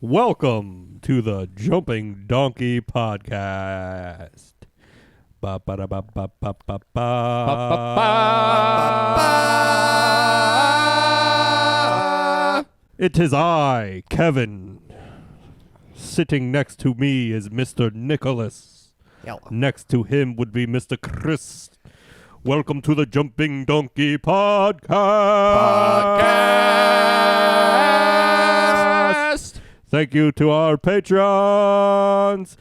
Welcome to the Jumping Donkey Podcast. Ba ba da ba ba ba ba ba. It is I, Kevin. Sitting next to me is Mr. Nicholas. Hello. Next to him would be Mr. Chris. Welcome to the Jumping Donkey Podcast. Thank you to our Patreons.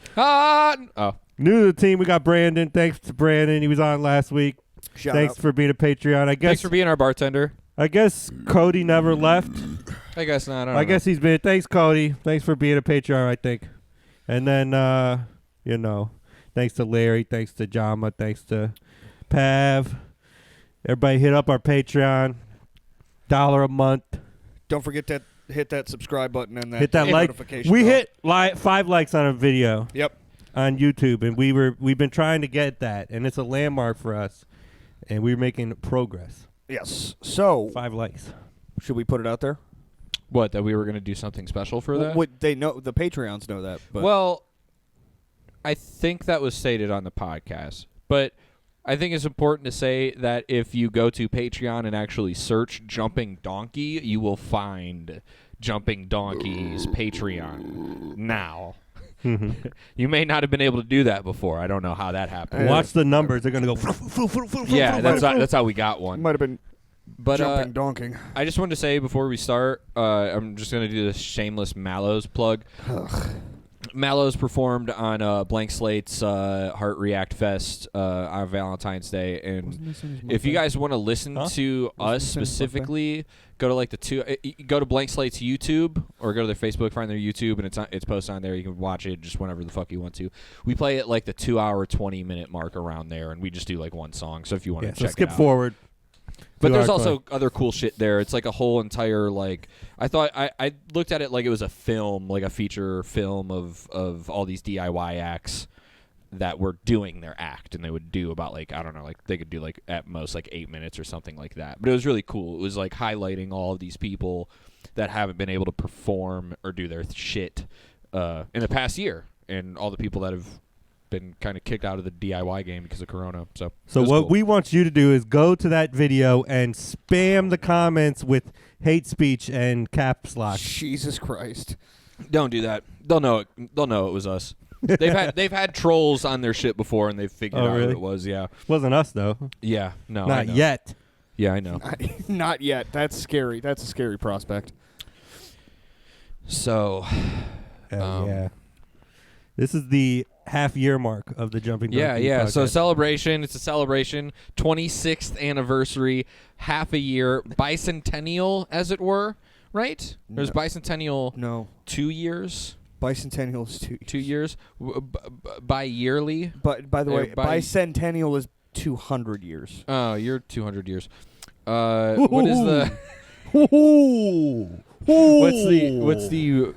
New to the team, we got Brandon. Thanks to Brandon. He was on last week. Thanks for being a Patreon. Thanks for being our bartender. I guess Cody never left. I guess not. I guess he's been. Thanks, Cody. Thanks for being a Patreon, I think. And then, thanks to Larry. Thanks to Jama. Thanks to Pav. Everybody hit up our Patreon. $1 a month. Don't forget to hit that subscribe button and that hit that notification We bell. hit 5 likes on a video. Yep. On YouTube, and we've been trying to get that, and it's a landmark for us, and we're making progress. Yes. So 5 likes. Should we put it out there? What, that we were going to do something special for that? They know, the Patreons know that. But well, I think that was stated on the podcast, but I think it's important to say that if you go to Patreon and actually search Jumping Donkey, you will find Jumping Donkey's Patreon now. You may not have been able to do that before. I don't know how that happened. Watch the numbers. They're going to go. Yeah, that's how we got one. Might have been jumping donking. I just wanted to say before we start, I'm just going to do this shameless Mallows plug. Mallows performed on Blank Slate's Heart React Fest on Valentine's Day, and if you guys want to listen to us specifically, go to go to Blank Slate's YouTube or go to their Facebook, find their YouTube, and it's posted on there. You can watch it just whenever the fuck you want to. We play at like the 2-hour 20-minute mark around there, and we just do like one song. So if you want to check skip it out. forward. But there's also other cool shit there. It's like a whole entire, like, I thought, I looked at it like it was a film, like a feature film of all these DIY acts that were doing their act, and they would do about, like, I don't know, like, they could do, like, at most, like, 8 minutes or something like that. But it was really cool. It was, like, highlighting all of these people that haven't been able to perform or do their shit in the past year, and all the people that have been kind of kicked out of the DIY game because of Corona. So what we want you to do is go to that video and spam the comments with hate speech and caps lock. Jesus Christ! Don't do that. They'll know it. They'll know it was us. They've had trolls on their shit before, and they've figured out who it was. Yeah, wasn't us though. Yeah, no, not yet. Yeah, I know. Not yet. That's scary. That's a scary prospect. So, yeah. This is the half-year mark of the Jumping Donkey Yeah. podcast. So celebration. It's a celebration. 26th anniversary. Half a year. Bicentennial, as it were. Right? No. There's bicentennial. No. 2 years. Bicentennial is 2 years. 2 years. Bi-yearly. But by the way, bicentennial is 200 years. Oh, you're 200 years. What is the? What's the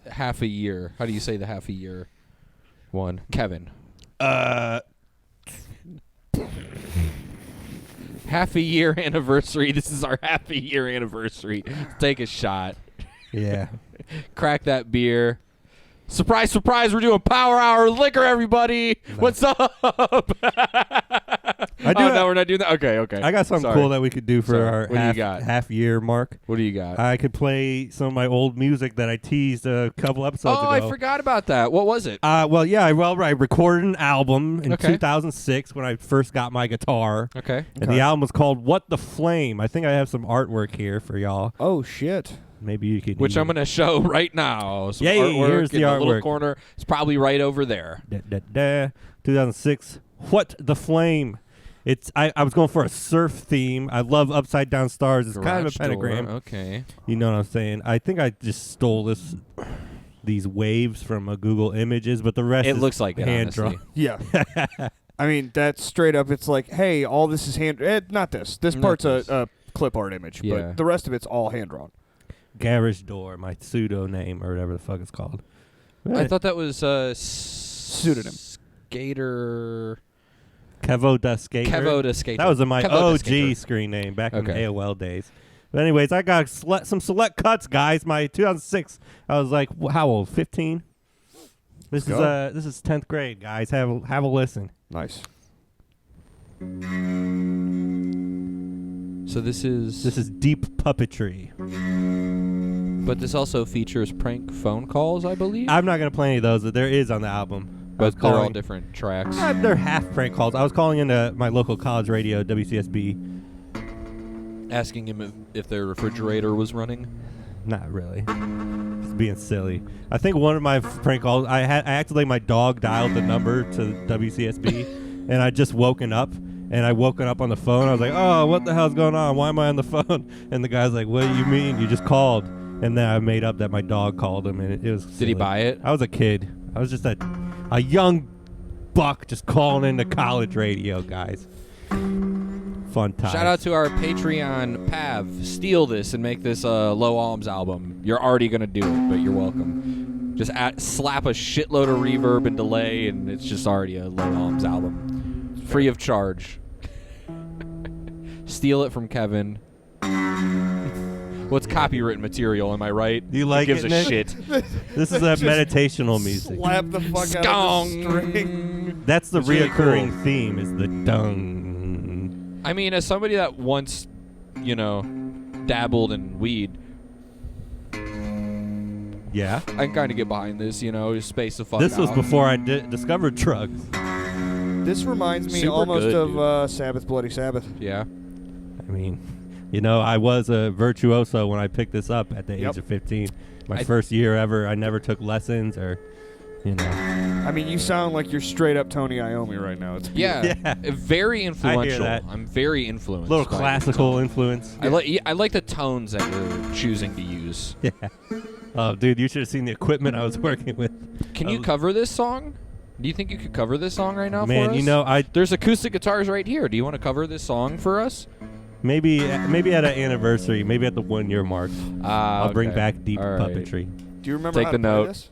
half a year? How do you say the half a year one? Kevin. Half a year anniversary. This is our half a year anniversary. Take a shot. Yeah. Crack that beer. Surprise, surprise, we're doing Power Hour Liquor, everybody. No. What's up? No, we're not doing that? Okay. I got something cool that we could do for our half-year mark. What do you got? I could play some of my old music that I teased a couple episodes ago. Oh, I forgot about that. What was it? I recorded an album in 2006 when I first got my guitar. Okay. And the album was called What the Flame. I think I have some artwork here for y'all. Oh, shit. Maybe you could. Which I'm going to show right now. Some artwork here's the artwork. Little corner. It's probably right over there. 2006. What the Flame. I was going for a surf theme. I love upside down stars. It's kind of a pentagram. Okay. You know what I'm saying? I think I just stole these waves from Google Images, but the rest looks like hand drawn. Yeah. I mean, that's straight up. It's like, hey, all this is hand. Not this. This part's a clip art image, but the rest of it's all hand drawn. Garage Door, my pseudo name or whatever the fuck it's called. Right. I thought that was pseudonym. Skater. Kevo da Skater. Kevo da Skater. That was my Kevo OG screen name back in the AOL days. But anyways, I got some select cuts, guys. My 2006, I was like, how old? 15. This is 10th grade, guys. Have a listen. Nice. So this is deep puppetry. But this also features prank phone calls, I believe. I'm not gonna play any of those. But there is on the album. But they're all different tracks. They're half prank calls. I was calling into my local college radio, WCSB. Asking him if their refrigerator was running. Not really. Just being silly. I think one of my prank calls, I acted like my dog dialed the number to WCSB, and I just woken up, and I woken up on the phone. I was like, oh, what the hell's going on? Why am I on the phone? And the guy's like, what do you mean? You just called. And then I made up that my dog called him, and it was silly. Did he buy it? I was a kid. I was just a young buck just calling into college radio, guys. Fun time. Shout out to our Patreon, Pav. Steal this and make this a Low Alms album. You're already going to do it, but you're welcome. Just slap a shitload of reverb and delay, and it's just already a Low Alms album. Free of charge. Steal it from Kevin. What's copywritten material, am I right? You like Who gives it, a Nick? shit? This is that meditational music. Slap the fuck out of the string. That's the It's really reoccurring cool. theme is the dung. I mean, as somebody that once, dabbled in weed, Yeah. I can kind of get behind this, just space the fuck This was out. before I discovered drugs. This reminds me Super almost good, of Sabbath, Bloody Sabbath. Yeah. I mean, I was a virtuoso when I picked this up at the age of 15. My first year ever. I never took lessons or, I mean, you sound like you're straight up Tony Iommi right now. It's Yeah. Very influential. that. I'm very influenced. Little by classical influence. I like the tones that you're choosing to use. Yeah. Oh, dude, you should have seen the equipment I was working with. Can you cover this song? Do you think you could cover this song right now Man, for us? there's There's acoustic guitars right here. Do you want to cover this song for us? maybe at an anniversary, maybe at the 1 year mark. I'll bring Okay. back deep All right. puppetry. Do you remember Take how the to play note. this?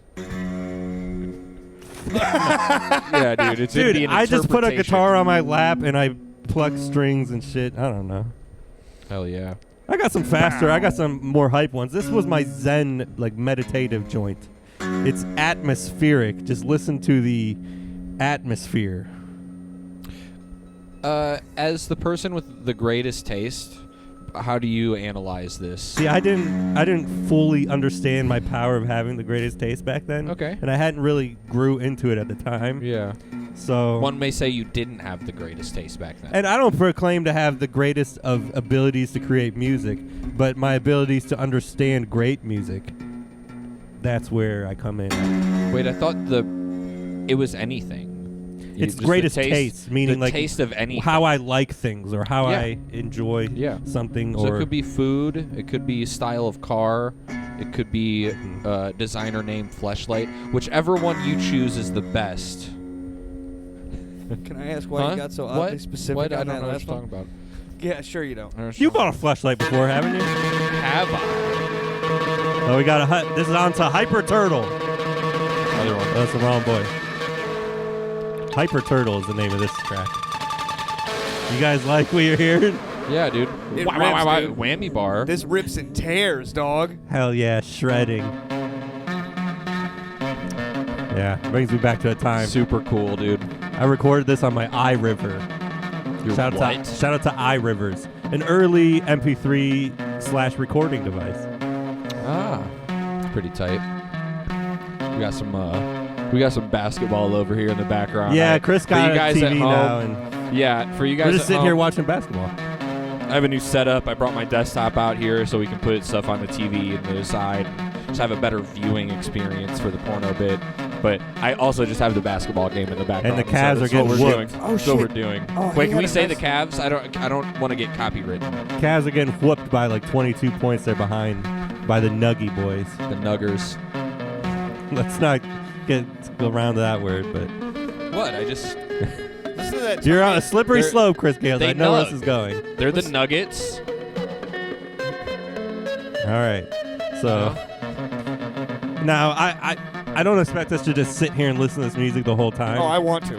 Yeah, dude. It's Dude, Indian I just put a interpretation. guitar on my lap and I pluck strings and shit. I don't know. Hell yeah. I got some faster. I got some more hype ones. This was my Zen, meditative joint. It's atmospheric. Just listen to the atmosphere. As the person with the greatest taste, how do you analyze this? See, I didn't fully understand my power of having the greatest taste back then. Okay. And I hadn't really grew into it at the time. Yeah. So One may say you didn't have the greatest taste back then. And I don't proclaim to have the greatest of abilities to create music, but my abilities to understand great music. That's where I come in. Wait, I thought it was anything. It's Just the greatest taste, meaning the taste of anything. how I like things or how Yeah. I enjoy something. So or it could be food, it could be style of car, it could be designer name fleshlight. Whichever one you choose is the best. Can I ask why you got so oddly specific What? I on don't that know what last you're one? talking about. Yeah, sure you don't. You bought a flashlight before, haven't you? Have I? Oh, we got this is on to Hyper Turtle. Another one. That's the wrong boy. Hyper Turtle is the name of this track. You guys like what you're hearing? Yeah, dude. It Wow, rips, wow, wow, dude. Whammy bar. This rips and tears, dog. Hell yeah, shredding. Yeah, brings me back to a time. Super cool, dude. I recorded this on my iRiver. Your Shout out to iRivers, an early MP3/recording device. It's pretty tight. We got some basketball over here in the background. Yeah, Chris got you guys a at TV home, now, and yeah, for you guys we're just at sitting home, here watching basketball. I have a new setup. I brought my desktop out here so we can put stuff on the TV and the side. Just have a better viewing experience for the porno bit. But I also just have the basketball game in the background. And the Cavs are getting what we're doing. whooped. Oh, That's what we're shit. doing. Oh, Wait, he can we had a say the nice- Cavs? I don't want to get copywritten. Cavs are getting whooped by like 22 points. They're behind by the Nuggy boys. The Nuggers. Let's not go around to that word, but What? I just Listen to that. you're on a slippery They're- slope, Chris Gales. they I know where nug. this is going. they're the Nuggets. All right, so now I don't expect us to just sit here and listen to this music the whole time. Oh, I want to.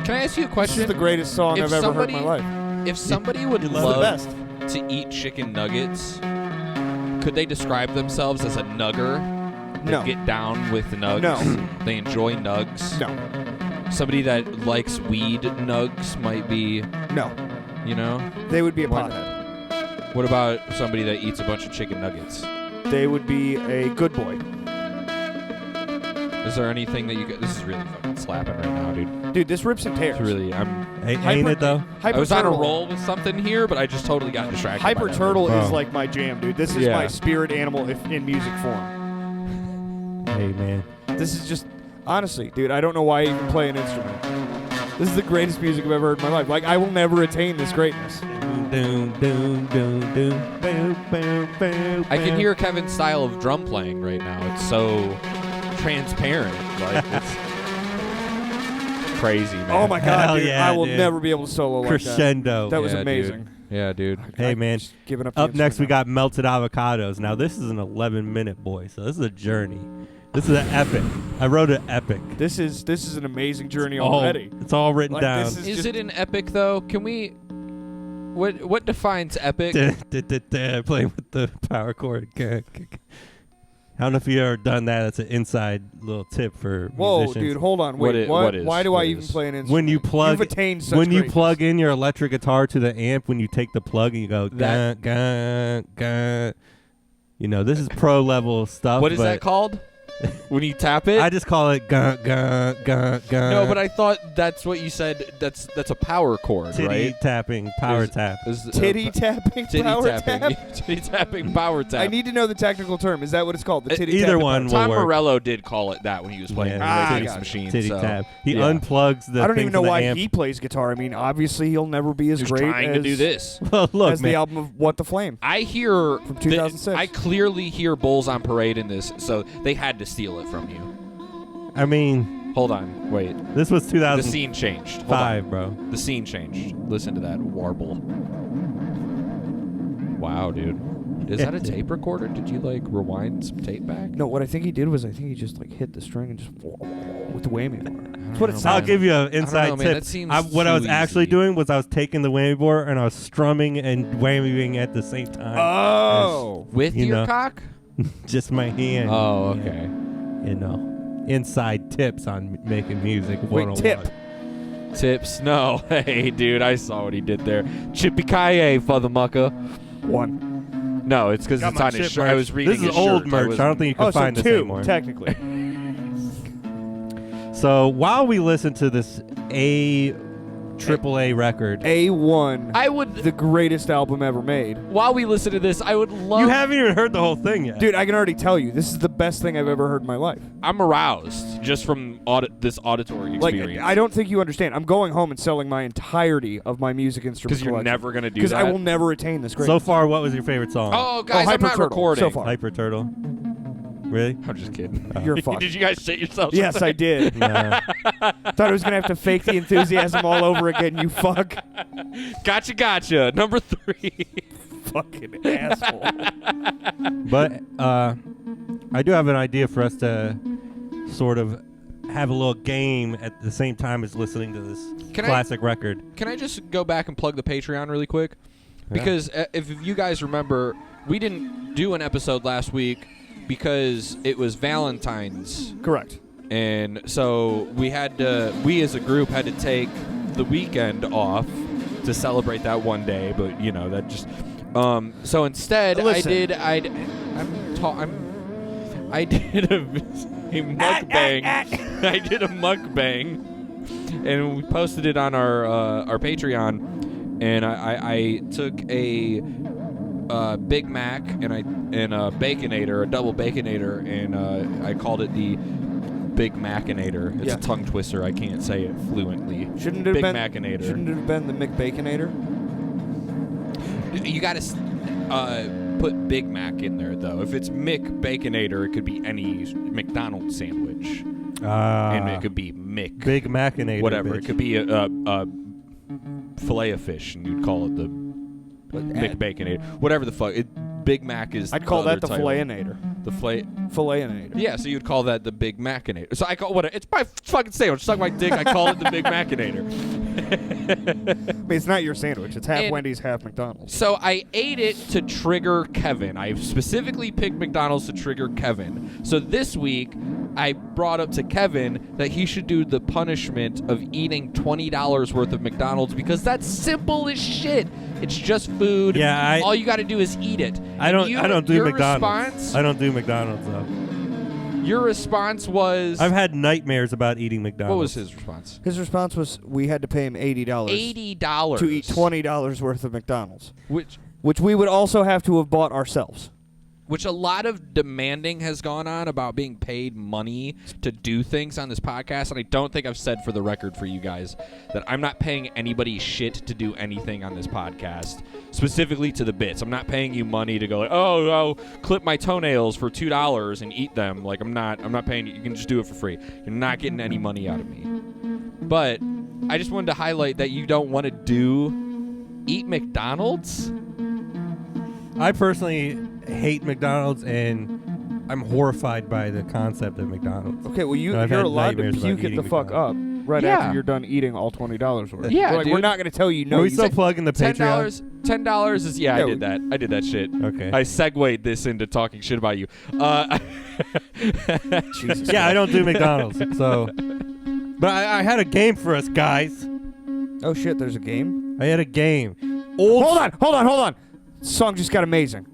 Can I ask you a This question? is the greatest song If I've ever heard in my somebody- life. If somebody would It's the love best. to eat chicken nuggets, could they describe themselves as a nugger? They No. get down with nugs. No. They enjoy nugs. No. Somebody that likes weed nugs might be, No. you know. They would be a What? pothead. What about somebody that eats a bunch of chicken nuggets? They would be a good boy. Is there anything that you could... This is really fucking slapping right now, dude. Dude, this rips and tears. It's really... Ain't it though? I was on a Turtle. roll with something here, but I just totally got distracted. Hyper by that. Turtle is Bro. like my jam, dude. This is Yeah. my spirit animal in music form. Hey man. This is just, honestly, dude, I don't know why I even play an instrument. This is the greatest music I've ever heard in my life. Like, I will never attain this greatness. I can hear Kevin's style of drum playing right now. It's so transparent. Like, it's crazy, man. Oh my god, Hell dude. yeah, I will dude. never be able to solo like that. Crescendo. That was Yeah, amazing. Dude. Yeah, dude. Hey man. Just giving up the Up next we instrument got melted avocados. Now this is an 11-minute boy, so this is a journey. This is an epic. I wrote an epic. now. This is an amazing journey All- already. It's all written Like, down. this is Is just- it an epic though? Can we? What defines epic? Playing with the power chord. I don't know if you ever done that. That's an inside little tip for Whoa, musicians. dude, hold on. What Wait, i- what is- Why do what I even is? play an instrument? When you plug, You've attained such when you greatness. plug in your electric guitar to the amp, when you take the plug and you go, That- you know, this is pro level stuff. What is but that called? When you tap it? I just call it gun. No, but I thought that's what you said. That's a power chord, titty right? tapping, power tap. Titty tapping, Titty power tapping. tap? Titty tapping, power tap. I need to know the technical term. Is that what it's called? The titty Either tapping one power will Tom work. Morello did call it that when he was playing Yeah. the I Titty got it. machine. Titty so, tap. He yeah. unplugs the. I don't thing even know from the why amp. he plays guitar. I mean, obviously he'll never be as He was great trying as, to do this. Well, look, as man. the album of What the Flame. I hear From 2006. I clearly hear Bulls on Parade in this, so they had to steal it from you. I mean, Hold on, wait. this was The 2005, scene changed. Hold on. bro. The scene changed. Listen to that warble. Wow, dude. Is that a tape recorder? Did you like rewind some tape back? No, what I think he did was he just like hit the string and just with the whammy bar. That's what it know, sounds I'll man. like. give you an I don't inside know, man. tip. That seems What I was too actually easy. doing was I was taking the whammy board and I was strumming and whammying at the same time. Oh. With You your know. cock? Just my hand. Oh, Yeah. okay. You know, inside tips on making music. Wait, 101. tip. Tips? No. Hey, dude, I saw what he did there. Chippy Kaye, fathermucker. 1. No, it's because Got it's my on his chip shirt. merch. I was reading This is his old shirt. merch. I don't think you can Oh, so find this 2, anymore. technically. So while we listen to this AAA record, A1. I would, The greatest album ever made. while we listen to this, I would love. you haven't even heard the whole thing yet. Dude, I can already tell you, this is the best thing I've ever heard in my life. I'm aroused just from this auditory Like, experience. I don't think you understand. I'm going home and selling my entirety of my music instrument Because you're collection. never going to do Because that. I will never attain this So greatness. far, what was your favorite song? Oh, guys, I'm Hyper not Turtle, recording. so far. Hyper Turtle. Really? I'm just kidding. You're fucked. Did you guys shit yourselves? Yes, I did. No. Thought I was going to have to fake the enthusiasm all over again, you fuck. Gotcha. Number 3. Fucking asshole. But I do have an idea for us to sort of have a little game at the same time as listening to this classic record. Can I just go back and plug the Patreon really quick? Because if you guys remember, we didn't do an episode last week because it was Valentine's. Correct. And so we as a group had to take the weekend off to celebrate that one day, but you know, that just so instead Listen. I did a mukbang. I did a mukbang and we posted it on our Patreon, and I took a Big Mac and a Baconator, a double Baconator, and I called it the Big Macinator. It's Yeah. a tongue twister. I can't say it fluently. Shouldn't it Big have been Macinator. Shouldn't it have been the McBaconator? You got to put Big Mac in there, though. If it's Mick Baconator, it could be any McDonald's sandwich, and it could be Mick Big Macinator. whatever. Bitch. It could be a fillet of fish, and you'd call it the Mick Baconator. Whatever the fuck. Big Mac is. I'd call that the title. Filet-inator. The Filet-inator. Yeah, so you'd call that the Big Macinator. So I call it's my fucking sandwich. Suck my dick. I call it the Big Macinator. mean, it's not your sandwich. It's half Wendy's, half McDonald's. So I ate it to trigger Kevin. I specifically picked McDonald's to trigger Kevin. So this week, I brought up to Kevin that he should do the punishment of eating $20 worth of McDonald's because that's simple as shit. It's just food. Yeah, all you got to do is eat it. I don't do McDonald's. Response, I don't do McDonald's though. Your response was... I've had nightmares about eating McDonald's. What was his response? His response was we had to pay him $80. $80 to eat $20 worth of McDonald's, which we would also have to have bought ourselves. Which a lot of demanding has gone on about being paid money to do things on this podcast. And I don't think I've said for the record for you guys that I'm not paying anybody shit to do anything on this podcast, specifically to the bits. I'm not paying you money to go like, oh, clip my toenails for $2 and eat them. Like I'm not paying you. You can just do it for free. You're not getting any money out of me. But I just wanted to highlight that you don't want to eat McDonald's. I personally hate McDonald's, and I'm horrified by the concept of McDonald's. Okay, well, you're allowed to puke it the fuck up right after you're done eating all $20 worth. Yeah, like, we're not going to tell you no. Are we still plugging the Patreon? $10 is, I did that. I did that shit. Okay. I segued this into talking shit about you. Jesus. Yeah, I don't do McDonald's, so... But I had a game for us, guys. Oh, shit, there's a game? I had a game. Hold on. Song just got amazing.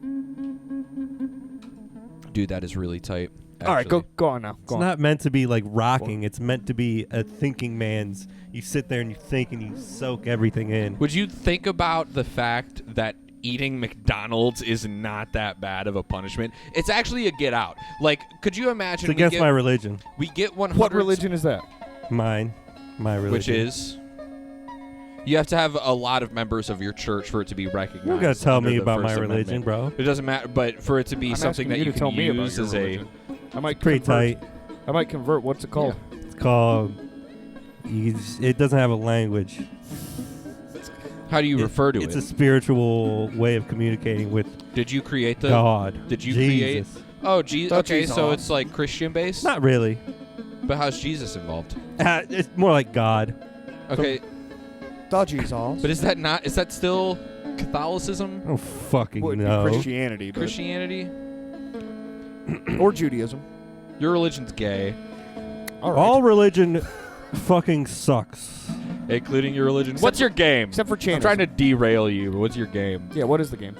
Dude, that is really tight. Actually. All right, go on now. It's not meant to be like rocking. It's meant to be a thinking man's. You sit there and you think and you soak everything in. Would you think about the fact that eating McDonald's is not that bad of a punishment? It's actually a get out. Like, could you imagine? It's against my religion. We get 100. What religion is that? My religion. Which is? You have to have a lot of members of your church for it to be recognized. You're going to tell me about my religion, bro. It doesn't matter, but for it to be something that you can use as a... I might pretty convert. tight. I might convert. What's it called? Yeah. It's called... It doesn't have a language. How do you refer to it? It's a spiritual way of communicating with Did you create the... God. Did you Jesus. create... Oh, Jesus. Okay, so it's like Christian-based? Not really. But how's Jesus involved? It's more like God. Okay. Jesus. But is that still Catholicism? I don't fucking Would know. be Christianity. Christianity? Or Judaism. Your religion's gay. All religion fucking sucks. Including your religion. What's your game? Except for Chanism. I'm trying to derail you, but what's your game? Yeah, what is the game?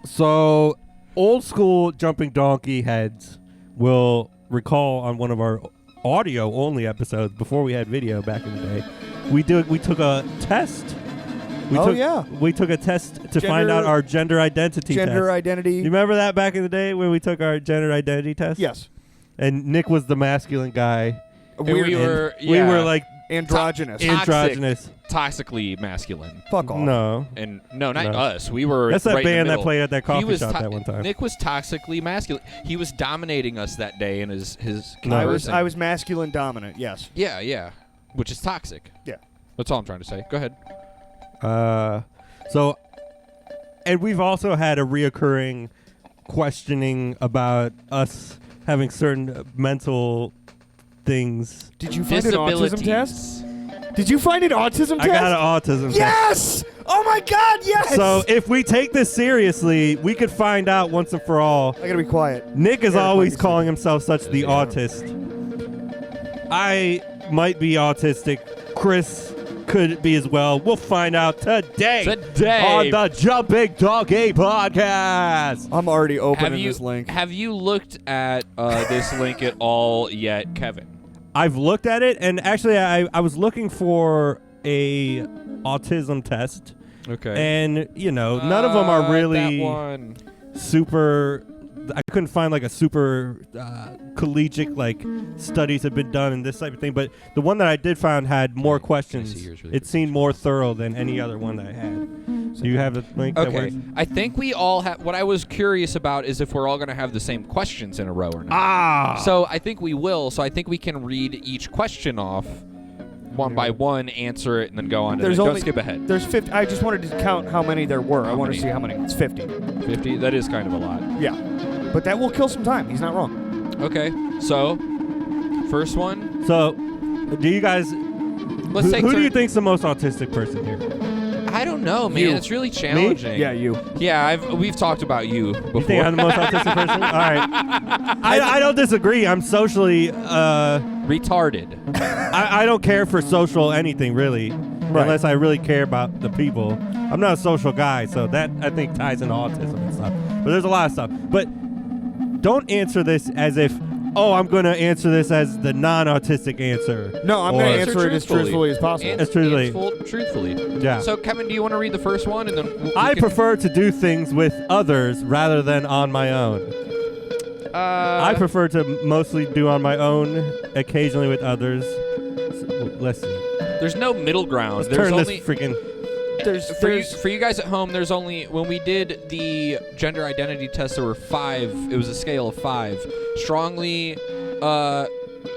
So old school jumping donkey heads will recall on one of our audio only episodes before we had video back in the day. We took a test. We took a test to find out our gender identity test. Gender identity. You remember that back in the day when we took our gender identity test? Yes. And Nick was the masculine guy. We were like androgynous. Androgynous. Toxically masculine. Fuck off. No. And not us. We were That's that right band in the that played at that coffee shop that one time. Nick was toxically masculine. He was dominating us that day in his I was masculine dominant, yes. Yeah. Which is toxic. Yeah. That's all I'm trying to say. Go ahead. And we've also had a reoccurring questioning about us having certain mental things. Did you find an autism test? Did you find an autism test? I got an autism test. Yes! Oh my God, yes! So if we take this seriously, we could find out once and for all. I gotta be quiet. Nick is always calling himself such the autist. I might be autistic. Chris could be as well. We'll find out today on the Jumping Donkey Podcast. I'm already opening this link. Have you looked at this link at all yet, Kevin? I've looked at it, and actually I was looking for a autism test. Okay. And, none of them are really that one. super... I couldn't find like a super collegiate studies have been done and this type of thing, but the one that I did find had more questions. It seemed more thorough than any other one that I had. Do you have a link? Okay. I think we all have. What I was curious about is if we're all going to have the same questions in a row or not. So I think we will. So I think we can read each question off one by one, answer it, and then go on. Don't skip ahead. There's 50. I just wanted to count how many there were. I want to see how many. It's 50. 50? That is kind of a lot. Yeah. But that will kill some time. He's not wrong. Okay. So, first one. So, do you guys Let's take who do you think's the most autistic person here? I don't know, man. You. It's really challenging. Me? Yeah, you. Yeah, we've talked about you before. You think I'm the most autistic person? All right. I don't disagree. I'm socially retarded. I don't care for social anything really, unless I really care about the people. I'm not a social guy, so that I think ties into autism and stuff. But there's a lot of stuff. But don't answer this as if, oh, I'm going to answer this as the non-autistic answer. No, I'm going to answer it as truthfully as possible. As truthfully. Truthfully. Yeah. So, Kevin, do you want to read the first one? And then I prefer to do things with others rather than on my own. I prefer to mostly do on my own, occasionally with others. Let's see. There's no middle ground. Let's turn this freaking... For you guys at home, there's only, when we did the gender identity test, there were 5. It was a scale of 5. Strongly,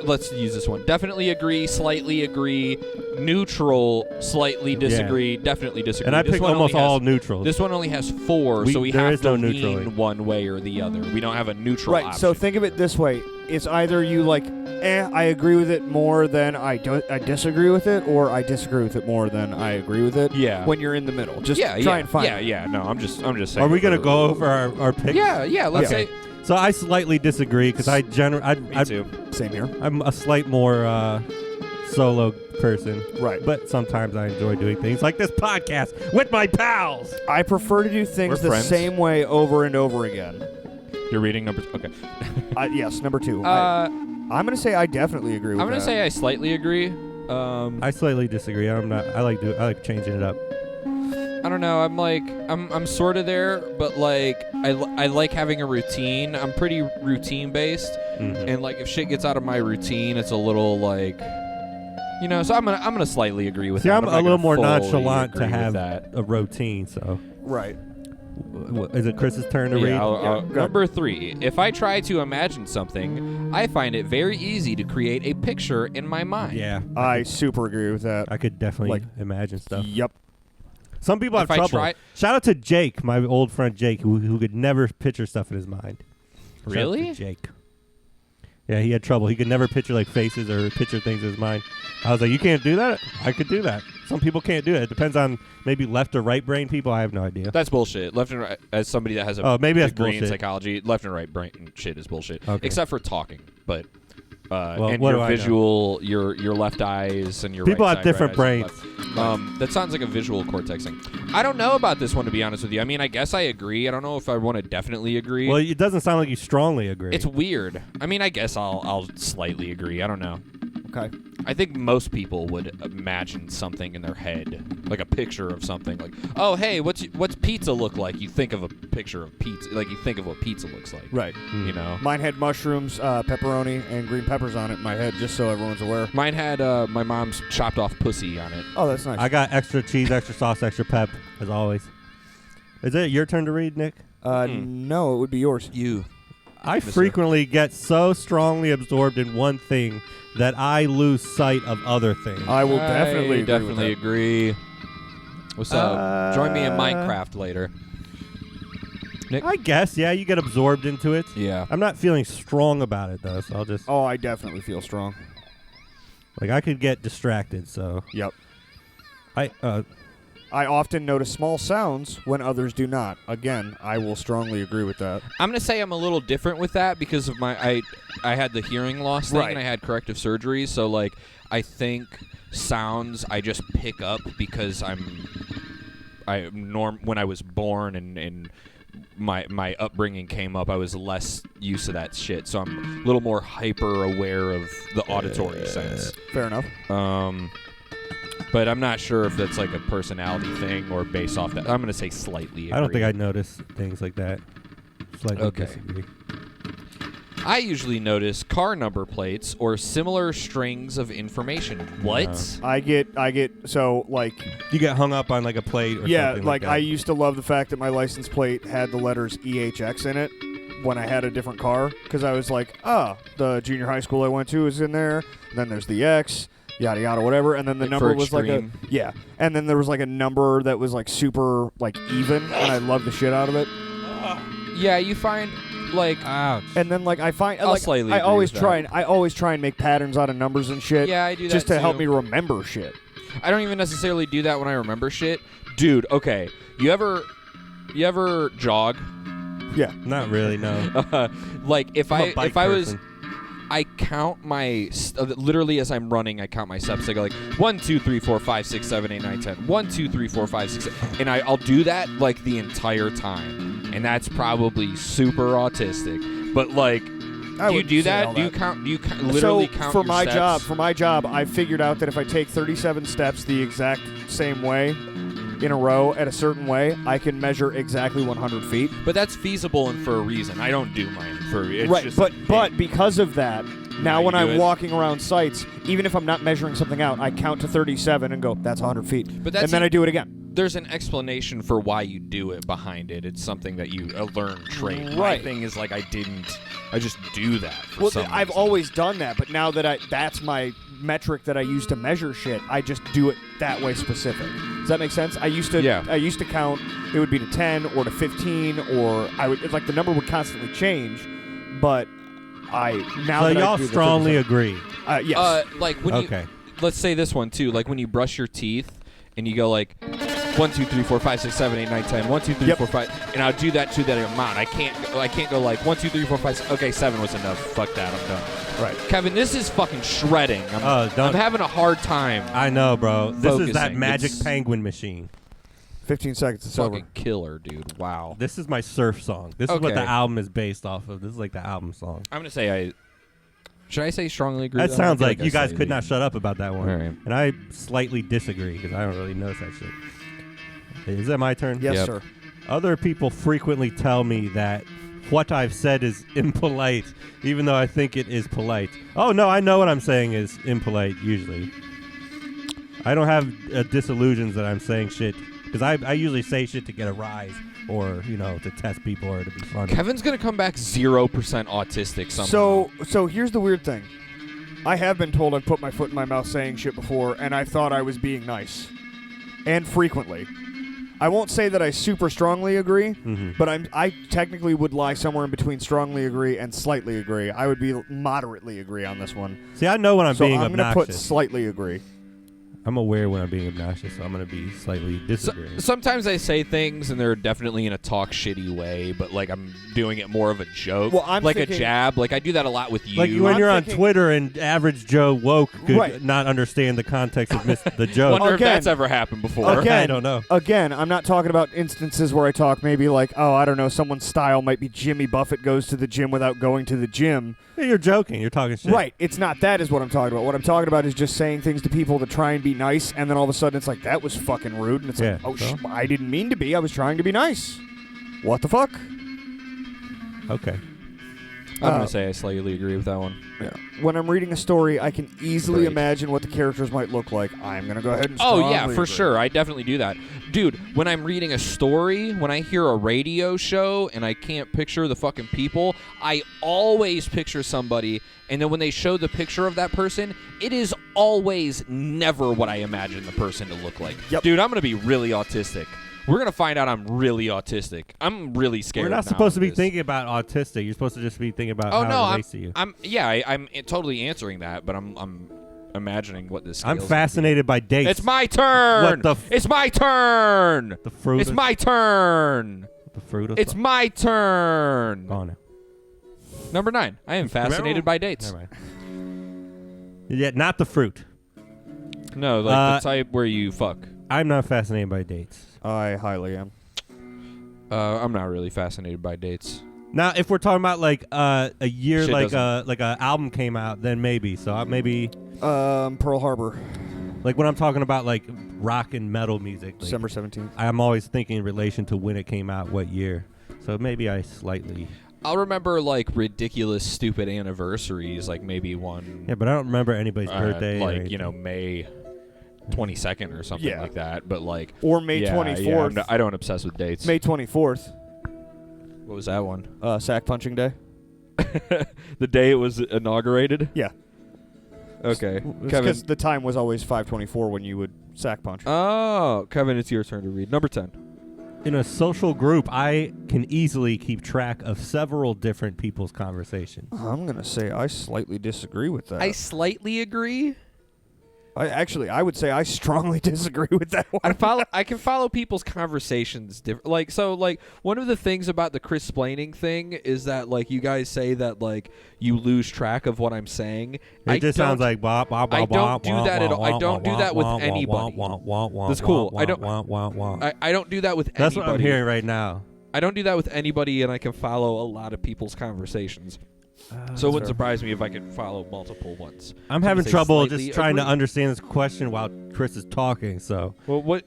let's use this one. Definitely agree, slightly agree, neutral, slightly disagree, definitely disagree. And I picked almost all neutrals. This one only has 4, so we have to lean one way or the other. We don't have a neutral option. So think of it this way. It's either you I agree with it more than I disagree with it, or I disagree with it more than I agree with it. Yeah. When you're in the middle. Just try and find it. Yeah, no, I'm just saying. Are we going to go over our picks? Yeah, let's say. So I slightly disagree because I Me too. Same here. I'm a slight more solo person. Right. But sometimes I enjoy doing things like this podcast with my pals. I prefer to do things the same way over and over again. You're reading number 2. Okay. Yes, number 2. I'm going to say I definitely agree with that. I'm going to say I slightly agree. I slightly disagree. I like changing it up. I don't know. I'm sort of there, but I like having a routine. I'm pretty routine based, and if shit gets out of my routine, it's a little So I'm gonna slightly agree with that. I'm a little more nonchalant to have a routine. So right. Is it Chris's turn to read? Number 3. If I try to imagine something, I find it very easy to create a picture in my mind. Yeah, I super agree with that. I could definitely imagine stuff. Yep. Some people have trouble. Shout out to Jake, my old friend Jake, who could never picture stuff in his mind. Really? Shout out to Jake. Yeah, he had trouble. He could never picture faces or picture things in his mind. I was like, you can't do that? I could do that. Some people can't do it. It depends on maybe left or right brain people. I have no idea. That's bullshit. Left and right, as somebody that has a maybe that's degree in bullshit. Psychology, left and right brain shit is bullshit. Okay. Except for talking, but and your visual, your left eyes and your people right have side, different right brains. That sounds like a visual cortex thing. I don't know about this one, to be honest with you. I mean, I guess I agree. I don't know if I want to definitely agree. Well, it doesn't sound like you strongly agree. It's weird. I mean, I guess I'll slightly agree. I don't know. Okay. I think most people would imagine something in their head, like a picture of something. Like, oh, hey, what's pizza look like? You think of a picture of pizza, like you think of what pizza looks like. Right. You know. Mine had mushrooms, pepperoni, and green peppers on it in my head, just so everyone's aware. Mine had my mom's chopped off pussy on it. Oh, that's nice. I got extra cheese, extra sauce, extra pep, as always. Is it your turn to read, Nick? No, it would be yours. I frequently get so strongly absorbed in one thing that I lose sight of other things. I will definitely agree. What's up? Join me in Minecraft later. Nick? I guess, yeah, you get absorbed into it. Yeah. I'm not feeling strong about it, though, so I'll just... Oh, I definitely feel strong. I could get distracted, so... Yep. I often notice small sounds when others do not. Again, I will strongly agree with that. I'm going to say I'm a little different with that because of I had the hearing loss thing and I had corrective surgery, so I think sounds I just pick up because when I was born and my upbringing came up, I was less used to that shit, so I'm a little more hyper aware of the auditory sense. Fair enough. But I'm not sure if that's a personality thing or based off that. I'm going to say slightly agree. I don't think I'd notice things like that. Slightly disagree. I usually notice car number plates or similar strings of information. What? I get so you get hung up on a plate or something like that. I used to love the fact that my license plate had the letters EHX in it when I had a different car, because I was like, the junior high school I went to is in there, and then there's the X, yada yada whatever, and then the number was and then there was a number that was super even, and I loved the shit out of it. Yeah, you find like Ouch. And then like I find I'll like slightly I agree always with try that. and I always try and make patterns out of numbers and shit. Yeah, I do that just to help too. me remember shit. I don't even necessarily do that when I remember shit. Dude, okay. You ever jog? Yeah. Not really, no. Like if I'm a bike I was person. I count my literally as I'm running. I count my steps. I go like 1, 2, 3, 4, 5, 6, 7, 8, 9, 10. 1, 2, 3, 4, 5, 6, 7. And I'll do that like the entire time. And that's probably super autistic. But like, do you do that? Do you count? Do you literally count for your my steps? job? For my job, I figured out that if I take 37 steps the exact same way in a row at a certain way, I can measure exactly 100 feet. But that's feasible and for a reason. I don't do mine for it's Right, just but because of that, now you when do I'm it. walking around sites, even if I'm not measuring something out, I count to 37 and go, that's 100 feet. But that's and then I do it again. There's an explanation for why you do it behind it. It's something that you a learned trait. My Right. thing is like I just do that. For some I've reason. always done that, but now that that's my metric that I use to measure shit, I just do it that way specific. Does that make sense? I used to count, it would be to 10 or to 15, or I would like the number would constantly change, but now So that I y'all do the strongly 37 agree. yes. Like when Okay. you let's say this one too. Like when you brush your teeth and you go like 1, 2, 3, 4, 5, 6, 7, 8, 9, 10. 1, 2, 3, Yep. 4, 5, and I'll do that to that amount. I can't go like 1, 2, 3, 4, 5, 6. Okay, 7 was enough. Fuck that. I'm done. Right. Kevin, this is fucking shredding. I'm don't- having a hard time. I know, bro. This is that Focusing. magic It's- penguin machine. 15 seconds, it's over. Fucking killer, dude. Wow. This is my surf song. This is what Okay. the album is based off of. This is like the album song. I'm gonna say should I say strongly agree? That with that? sounds I feel like I you guys slightly- could not shut up about that one. All right. And I slightly disagree because I don't really notice that shit. Is that my turn? Yes, Yep. sir. Other people frequently tell me that what I've said is impolite, even though I think it is polite. Oh, no, I know what I'm saying is impolite, usually. I don't have disillusions that I'm saying shit, because I usually say shit to get a rise, or, to test people, or to be funny. Kevin's gonna come back 0% autistic somehow. So here's the weird thing. I have been told I've put my foot in my mouth saying shit before, and I thought I was being nice. And frequently. I won't say that I super strongly agree, but I technically would lie somewhere in between strongly agree and slightly agree. I would be moderately agree on this one. See, I know when I'm So being I'm going to put obnoxious. slightly agree. I'm aware when I'm being obnoxious, so I'm going to be slightly disagreeing. Sometimes I say things and they're definitely in a talk shitty way, but like I'm doing it more of a joke, Well, I'm like thinking- a jab. Like I do that a lot with you. Like when I'm you're on thinking- Twitter and average Joe woke could Right. not understand the context of the joke. Wonder if Again- that's ever happened before. Again, I don't know. Again, I'm not talking about instances where I talk maybe like, oh, I don't know, someone's style might be Jimmy Buffett goes to the gym without going to the gym. Hey, you're joking. You're talking shit. Right. It's not that is what I'm talking about. What I'm talking about is just saying things to people to try and be nice, and then all of a sudden it's like, that was fucking rude. And it's Yeah, like, oh, so? I didn't mean to be. I was trying to be nice. What the fuck? Okay. I'm gonna say I slightly agree with that one. Yeah. When I'm reading a story, I can easily Great. imagine what the characters might look like. I'm going to go ahead and Oh yeah, strongly for agree. sure. I definitely do that, dude. When I'm reading a story, when I hear a radio show and I can't picture the fucking people, I always picture somebody, and then when they show the picture of that person, it is always never what I imagine the person to look like. Yep. Dude, I'm gonna be really autistic. We're gonna find out I'm really autistic. I'm really scared. We're not now supposed to of be this. thinking about autistic. You're supposed to just be thinking about Oh how no, it relates to you. I'm totally answering that, but I'm imagining what this. I'm scale's fascinated by dates. It's my turn. What the it's my turn. the fruit. It's of, my turn. the fruit. Of It's my turn. Go on now. Number 9. I am fascinated Remember- by dates. Never mind. Yeah, not the fruit. No, like the type where you fuck. I'm not fascinated by dates. I highly am. I'm not really fascinated by dates. Now, if we're talking about like a year, Shit like doesn't- a album came out, then maybe. So maybe Pearl Harbor, like when I'm talking about like rock and metal music, like, December 17th. I'm always thinking in relation to when it came out, what year. So maybe I slightly. I'll remember like ridiculous, stupid anniversaries, like maybe one. Yeah, but I don't remember anybody's birthday. or like anything. May 22nd or something Yeah. like that. But like Or May yeah, 24th. I don't obsess with dates. May 24th, What was that one? Sack Punching Day. The day it was inaugurated. Yeah. Okay, Kevin. Because the time was always 5:24 when you would sack punch. Oh, Kevin, it's your turn to read. Number 10. in a social group, I can easily keep track of several different people's conversations. I'm going to say I slightly disagree with that. I slightly agree. I would say I strongly disagree with that one. I can follow people's conversations like one of the things about the Chris splaining thing is that like you guys say that like you lose track of what I'm saying. It just sounds like blah blah blah. I don't do that at all. I don't do that with anybody. That's cool. I don't do that with anybody. That's what I'm hearing right now. I don't do that with anybody, and I can follow a lot of people's conversations. So it wouldn't surprise me if I could follow multiple ones. I'm having trouble just trying to understand this question while Chris is talking. So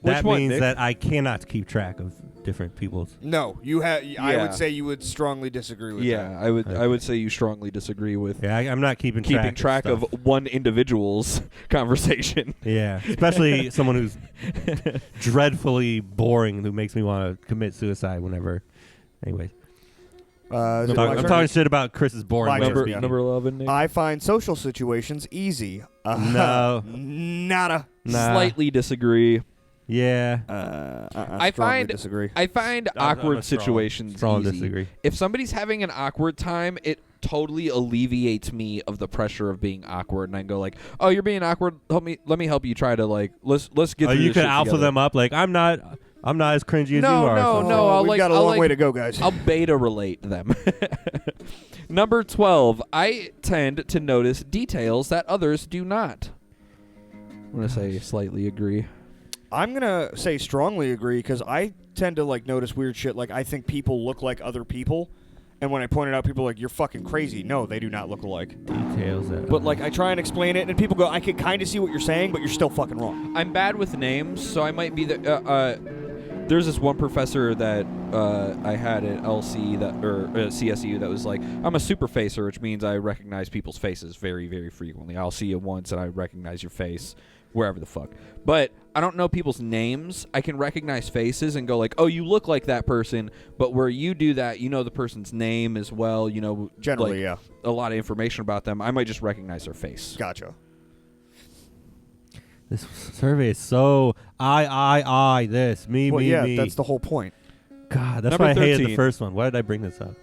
that means that I cannot keep track of different people's. No, you have. I would say you would strongly disagree with that. Yeah, I would. Okay. I would say you strongly disagree with. Yeah, I'm not keeping track of one individual's conversation. Yeah, especially someone who's dreadfully boring, who makes me want to commit suicide whenever. Anyways. I'm talking shit about Chris's boring. Number 11. Nick? I find social situations easy. No. Nada. Nah. Slightly disagree. Yeah. I find awkward situations strong easy. Disagree. If somebody's having an awkward time, it totally alleviates me of the pressure of being awkward, and I go like, "Oh, you're being awkward. Let me help you try to like let's get through you this can shit alpha together." them up like I'm not as cringy as you are. No. We've got a long way to go, guys. I'll beta relate them. Number 12. I tend to notice details that others do not. I'm gonna say slightly agree. I'm gonna say strongly agree because I tend to like notice weird shit. Like I think people look like other people, and when I point it out, people are like, "You're fucking crazy." No, they do not look alike. Details. But like I try and explain it, and people go, "I can kind of see what you're saying, but you're still fucking wrong." I'm bad with names, so I might be there's this one professor that I had at LC or CSU that was like, I'm a super facer, which means I recognize people's faces very, very frequently. I'll see you once and I recognize your face wherever the fuck. But I don't know people's names. I can recognize faces and go like, oh, you look like that person. But where you do that, you know the person's name as well. You know, generally, like, a lot of information about them. I might just recognize their face. Gotcha. This survey is so this me. That's the whole point. God, that's Number why I 13. hated the first one. Why did I bring this up?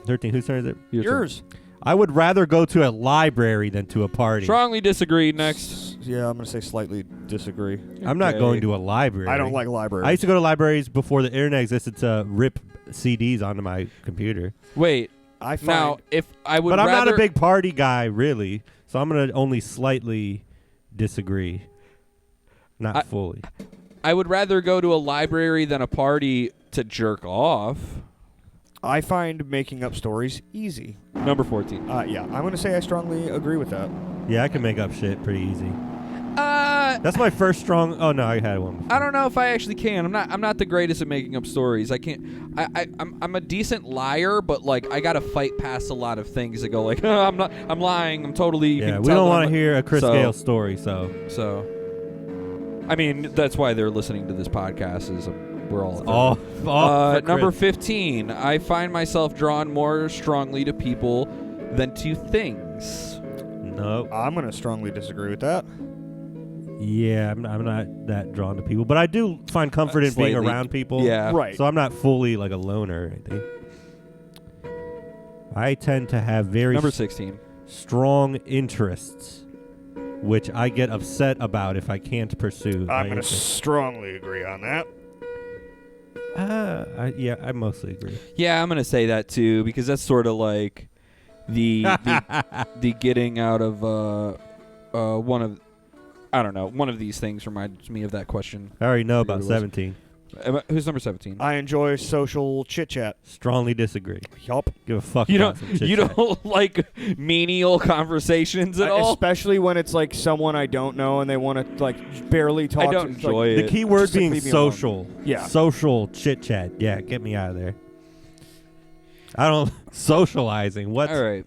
13. Whose turn is it? Yours. I would rather go to a library than to a party. Strongly disagree. Next. Yeah, I'm gonna say slightly disagree. I'm not going to a library. I don't like libraries. I used to go to libraries before the internet existed to rip CDs onto my computer. Wait. I find now if I would. But I'm rather not a big party guy, really. So I'm gonna only slightly disagree. Not fully. I would rather go to a library than a party to jerk off. I find making up stories easy. Number 14. Yeah, I'm going to say I strongly agree with that. Yeah, I can make up shit pretty easy. That's my first strong. Oh no, I had one before. I don't know if I actually can. I'm not the greatest at making up stories. I can't. I'm a decent liar, but like I gotta fight past a lot of things that go like, oh, I'm lying. I'm totally. Yeah, we don't want to hear a Chris Gale story. So. I mean, that's why they're listening to this podcast. Is we're all number 15. I find myself drawn more strongly to people than to things. No, I'm gonna strongly disagree with that. Yeah, I'm not that drawn to people, but I do find comfort in being around people. Yeah, right. So I'm not fully like a loner. I think I tend to have very number 16 strong interests, which I get upset about if I can't pursue. I'm going to strongly agree on that. I mostly agree. Yeah, I'm going to say that too, because that's sort of like the getting out of one of, I don't know, one of these things reminds me of that question. I already know about 17. Who's number 17? I enjoy social chit-chat. Strongly disagree. Yup. Give a fuck you about don't, some chit-chat. You don't like menial conversations at all? Especially when it's like someone I don't know and they want to like barely talk. I don't enjoy it. The key word Just being leave me social. alone. Yeah. Social chit-chat. Yeah, get me out of there. I don't... Socializing. What? All right.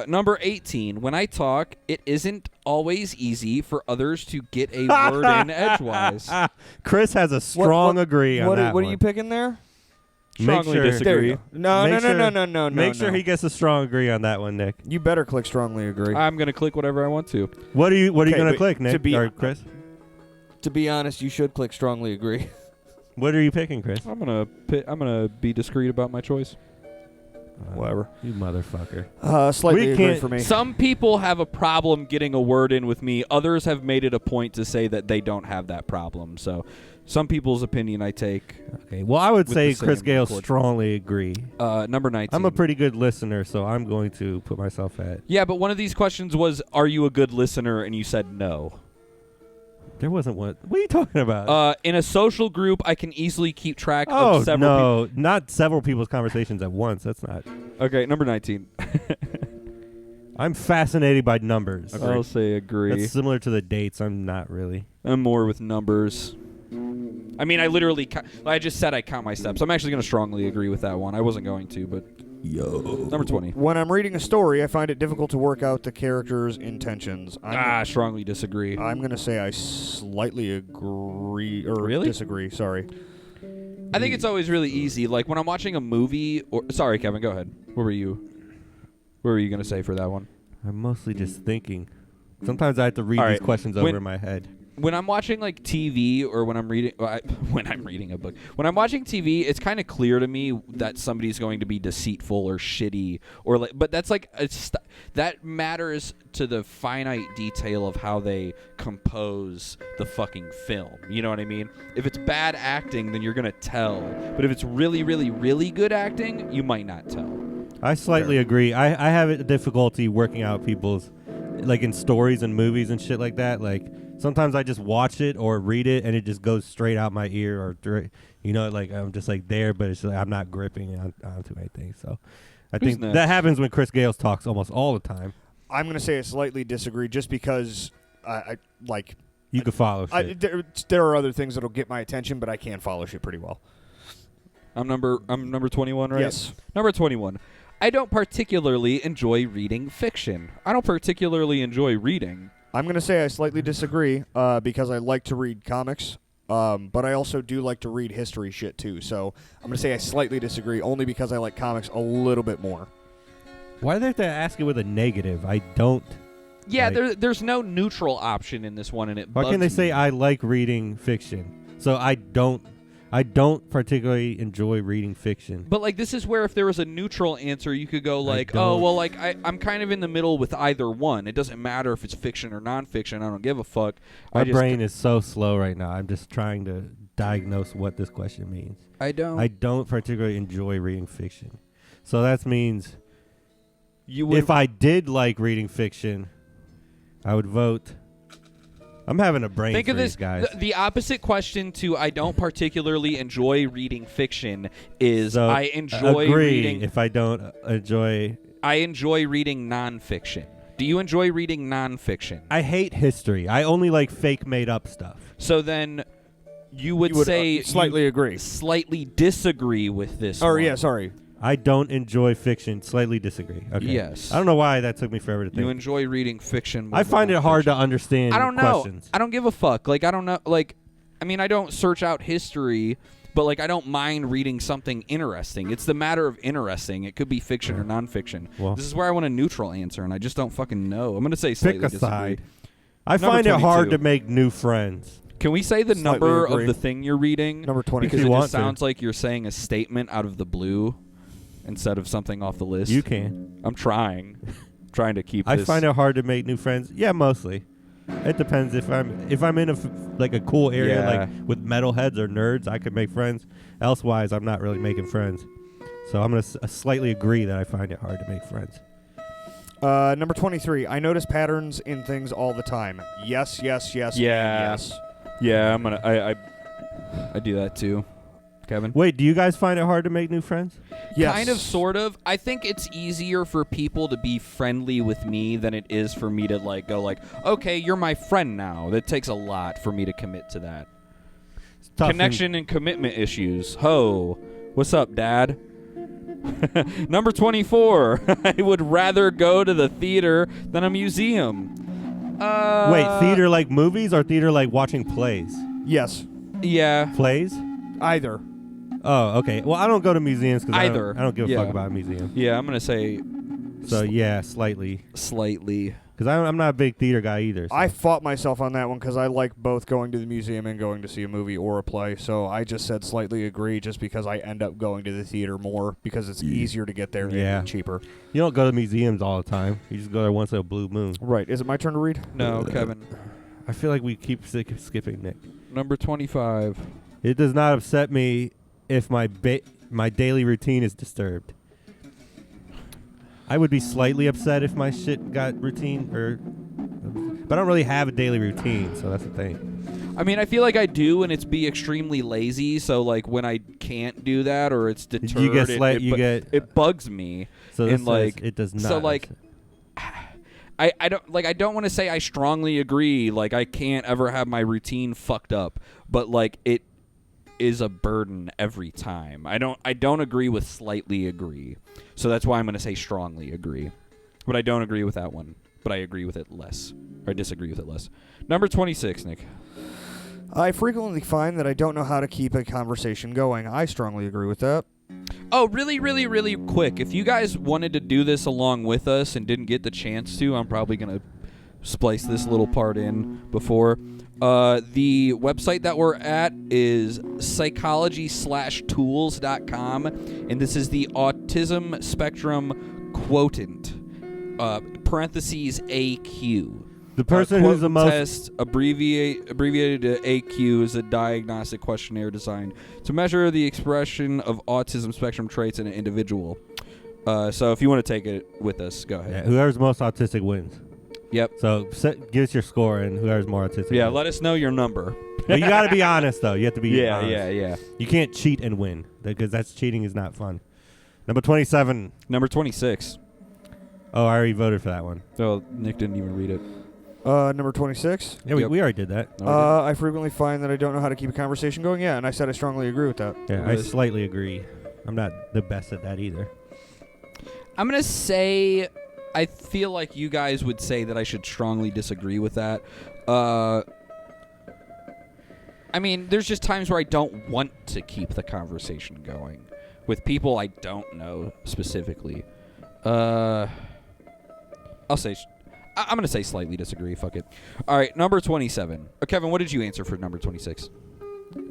Number 18. When I talk, it isn't always easy for others to get a word in edgewise. Chris has a strong agree on that What one. are you picking there? Strongly sure- disagree. No. Make sure he gets a strong agree on that one, Nick. You better click strongly agree. I'm going to click whatever I want to. What are you going to but click, Nick? to be- or Chris? To be honest, you should click strongly agree. What are you picking, Chris? I'm gonna be discreet about my choice. Whatever. You motherfucker. Slightly agree for me. Some people have a problem getting a word in with me. Others have made it a point to say that they don't have that problem. So, some people's opinion I take. Okay. Well, I would with say the Chris same Gale accord. strongly agree. Number 19. I'm a pretty good listener, so I'm going to put myself at. Yeah, but one of these questions was, "Are you a good listener?" And you said no. There wasn't one. What are you talking about? In a social group, I can easily keep track of several people. Not several people's conversations at once. That's not. Okay, number 19. I'm fascinated by numbers. I'll say agree. That's similar to the dates. I'm not really. I'm more with numbers. I mean, I just said I count my steps. I'm actually going to strongly agree with that one. I wasn't going to, but... Number 20. When I'm reading a story, I find it difficult to work out the character's intentions. Strongly disagree. I'm going to say I slightly agree, or Really? disagree, sorry. I think it's always really easy. Like, when I'm watching a movie... Sorry, Kevin, go ahead. What were you going to say for that one? I'm mostly just thinking. Sometimes I have to read All these right. questions over in my head. When I'm watching like TV or when I'm reading when I'm reading a book, when I'm watching TV, it's kind of clear to me that somebody's going to be deceitful or shitty or like, but that's like that matters to the finite detail of how they compose the fucking film. You know what I mean? If it's bad acting, then you're gonna tell. But if it's really, really, really good acting, you might not tell. I slightly agree. I have a difficulty working out people's, like in stories and movies and shit like that. Like sometimes I just watch it or read it and it just goes straight out my ear or, like I'm just like there, but it's like I'm not gripping onto anything. So I think that happens when Chris Gale talks almost all the time. I'm going to say I slightly disagree just because I like... You could follow shit. There are other things that'll get my attention, but I can follow shit pretty well. I'm number 21, right? Yes. Number 21. I don't particularly enjoy reading fiction. I don't particularly enjoy reading. I'm going to say I slightly disagree because I like to read comics, but I also do like to read history shit too. So I'm going to say I slightly disagree only because I like comics a little bit more. Why do they have to ask it with a negative? I don't. Yeah, there's no neutral option in this one, and it Why bugs can't they me. say I like reading fiction? So I don't particularly enjoy reading fiction. But like this is where if there was a neutral answer, you could go like, don't. oh well, like I'm kind of in the middle with either one. It doesn't matter if it's fiction or nonfiction. I don't give a fuck. My brain is so slow right now. I'm just trying to diagnose what this question means. I don't particularly enjoy reading fiction. So that means you if I did like reading fiction, I would vote. I'm having a brain think of freeze, this, guys. the opposite question to I don't particularly enjoy reading fiction is So I enjoy agree reading. If I don't enjoy, I enjoy reading nonfiction. Do you enjoy reading nonfiction? I hate history. I only like fake made up stuff. So then you would say slightly agree. Slightly disagree with this. Or one. yeah, sorry. I don't enjoy fiction. Slightly disagree. Okay. Yes. I don't know why that took me forever to think. You enjoy reading fiction. More I than find it hard nonfiction. to understand. I don't know. Questions. I don't give a fuck. Like I don't know. Like, I mean, I don't search out history, but like I don't mind reading something interesting. It's the matter of interesting. It could be fiction or nonfiction. Well, this is where I want a neutral answer, and I just don't fucking know. I'm gonna say slightly pick a disagree. side. I Number find it hard 22. to make new friends. Can we say the Slightly number agree. of the thing you're reading? Number 20. Because If it you just want to. sounds like you're saying a statement out of the blue instead of something off the list. You can. I'm trying to keep. I this. find it hard to make new friends. Yeah, mostly. It depends if I'm in a cool area Yeah. like with metalheads or nerds, I could make friends. Elsewise, I'm not really making friends. So I'm gonna slightly agree that I find it hard to make friends. Number 23. I notice patterns in things all the time. Yes, yes, yes, and Yeah. yes. Yeah, I'm gonna. I do that too, Kevin. Wait, do you guys find it hard to make new friends? Yes. Kind of, sort of. I think it's easier for people to be friendly with me than it is for me to like go like, okay, you're my friend now. That takes a lot for me to commit to that. It's tough Connection and commitment issues. Ho, what's up, Dad? Number 24. I would rather go to the theater than a museum. Wait, theater like movies or theater like watching plays? Yes. Yeah. Plays? Either. Oh, okay. Well, I don't go to museums because Either. I don't give a Yeah. fuck about a museum. Yeah, I'm gonna say So yeah, slightly. slightly. Because I'm not a big theater guy either. So. I fought myself on that one because I like both going to the museum and going to see a movie or a play. So I just said slightly agree just because I end up going to the theater more because it's easier to get there and cheaper. You don't go to museums all the time. You just go there once in a blue moon. Right. Is it my turn to read? No, Kevin. I feel like we keep skipping Nick. Number 25. It does not upset me if my daily routine is disturbed. I would be slightly upset if my shit got routine, but I don't really have a daily routine, so that's the thing. I mean, I feel like I do, and it's be extremely lazy. So, like, when I can't do that or it's deterred, it bugs me. So and like, it does not. So, like, I don't want to say I strongly agree. Like, I can't ever have my routine fucked up, but like, it is a burden every time. I don't agree with slightly agree. So that's why I'm going to say strongly agree. But I don't agree with that one. But I agree with it less. Or I disagree with it less. Number 26, Nick. I frequently find that I don't know how to keep a conversation going. I strongly agree with that. Oh, really, really, really quick. If you guys wanted to do this along with us and didn't get the chance to, I'm probably going to splice this little part in before. The website that we're at is psychology/tools.com, and this is the Autism Spectrum Quotient, parentheses AQ. The person who's the most test, abbreviated to AQ, is a diagnostic questionnaire designed to measure the expression of autism spectrum traits in an individual. So if you want to take it with us, go ahead. Yeah, whoever's most autistic wins. Yep. So give us your score and whoever's more autistic. Yeah, wins. let us know your number. But you got to be honest, though. You have to be honest. Yeah. You can't cheat and win because that's cheating is not fun. Number 27. Number 26. Oh, I already voted for that one. Oh, Nick didn't even read it. Number 26. Yeah, we already did that. I frequently find that I don't know how to keep a conversation going. Yeah, and I said I strongly agree with that. Yeah, I slightly agree. I'm not the best at that either. I'm going to say, I feel like you guys would say that I should strongly disagree with that. I mean, there's just times where I don't want to keep the conversation going with people I don't know specifically. I'm going to say slightly disagree. Fuck it. All right, number 27. Kevin, what did you answer for number 26?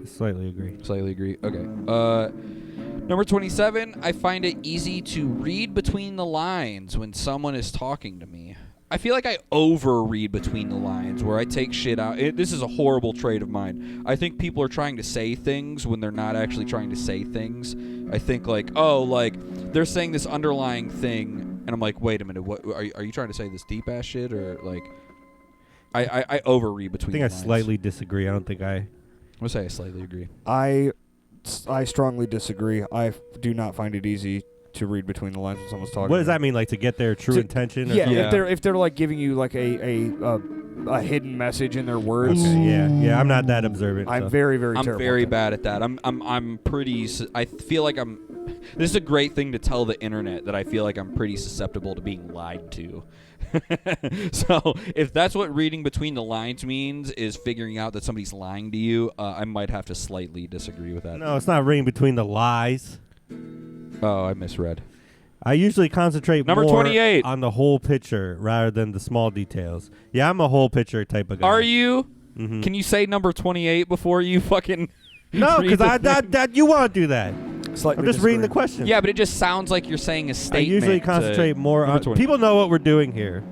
Slightly agree. Slightly agree. Okay. Number 27, I find it easy to read between the lines when someone is talking to me. I feel like I over-read between the lines where I take shit out. This is a horrible trait of mine. I think people are trying to say things when they're not actually trying to say things. I think like, oh, like they're saying this underlying thing, and I'm like, wait a minute, what are you trying to say this deep-ass shit? Or like, I over-read between the lines. I think I slightly disagree. I don't think I... I'm going to say I slightly agree. I strongly disagree. I do not find it easy to read between the lines when someone's talking. What does that mean? Like to get their true intention? Or yeah, something? if they're like giving you like a hidden message in their words. Okay, yeah. I'm not that observant. I'm very, very. I'm terrible very at bad at that. I'm pretty. I feel like I'm. This is a great thing to tell the internet that I feel like I'm pretty susceptible to being lied to. So if that's what reading between the lines means, is figuring out that somebody's lying to you, I might have to slightly disagree with that. No, it's not reading between the lies. Oh, I misread. I usually concentrate Number more 28. on the whole picture rather than the small details. Yeah, I'm a whole picture type of guy. Are you? Mm-hmm. Can you say number 28 before you fucking... No, because you want to do that. Slightly I'm just reading the question. Yeah, but it just sounds like you're saying a statement. I usually concentrate more on... People know what we're doing here.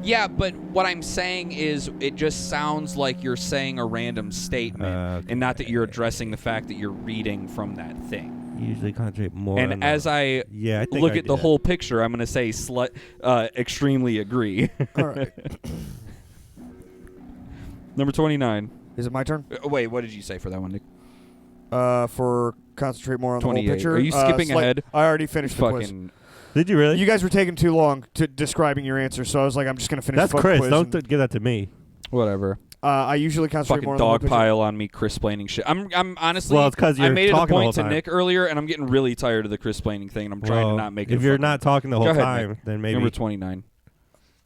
Yeah, but what I'm saying is it just sounds like you're saying a random statement and not that you're addressing the fact that you're reading from that thing. Usually concentrate more and on as I look at the whole picture, I'm going to say extremely agree. All right. Number 29. Is it my turn? Wait, what did you say for that one, Nick? For concentrate more on the whole 28. picture. Are you skipping ahead? I already finished the quiz. Did you really? You guys were taking too long to describing your answer, so I was like, I'm just going to finish That's the Chris. quiz. Don't give that to me. Whatever. I usually concentrate Fucking more on the whole picture. dog pile on me, Chris-plaining shit. I'm honestly. Well, it's because you're I made it a talking the whole point to time. Nick earlier, and I'm getting really tired of the Chris-plaining thing, and I'm trying to not make it. If you're not talking the whole ahead, time, Nick. then maybe. Number 29.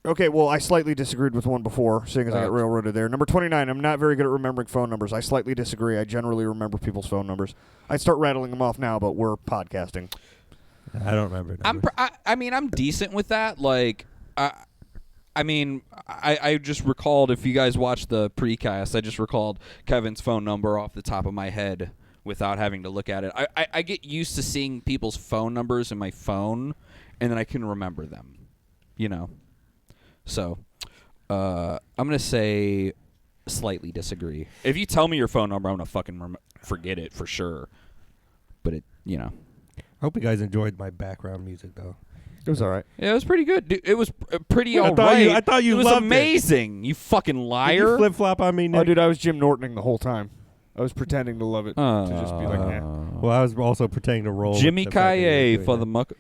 Okay, well, I slightly disagreed with one before, seeing as I got railroaded there. Number 29, I'm not very good at remembering phone numbers. I slightly disagree. I generally remember people's phone numbers. I'd start rattling them off now, but we're podcasting. I don't remember. I mean, I'm decent with that. Like, I mean, I just recalled, if you guys watched the precast, I just recalled Kevin's phone number off the top of my head without having to look at it. I get used to seeing people's phone numbers in my phone, and then I can remember them, So, I'm going to say slightly disagree. If you tell me your phone number, I'm going to fucking forget it for sure. But I hope you guys enjoyed my background music, though. It was all right. Yeah, it was pretty good. Dude, it was pretty all right. I thought you loved it. Was amazing. You fucking liar. Did you flip-flop on me, Nick? Oh, dude, I was Jim Nortoning the whole time. I was pretending to love it. To just be like, eh. Well, I was also pretending to roll. Jimmy Kaye for the muck.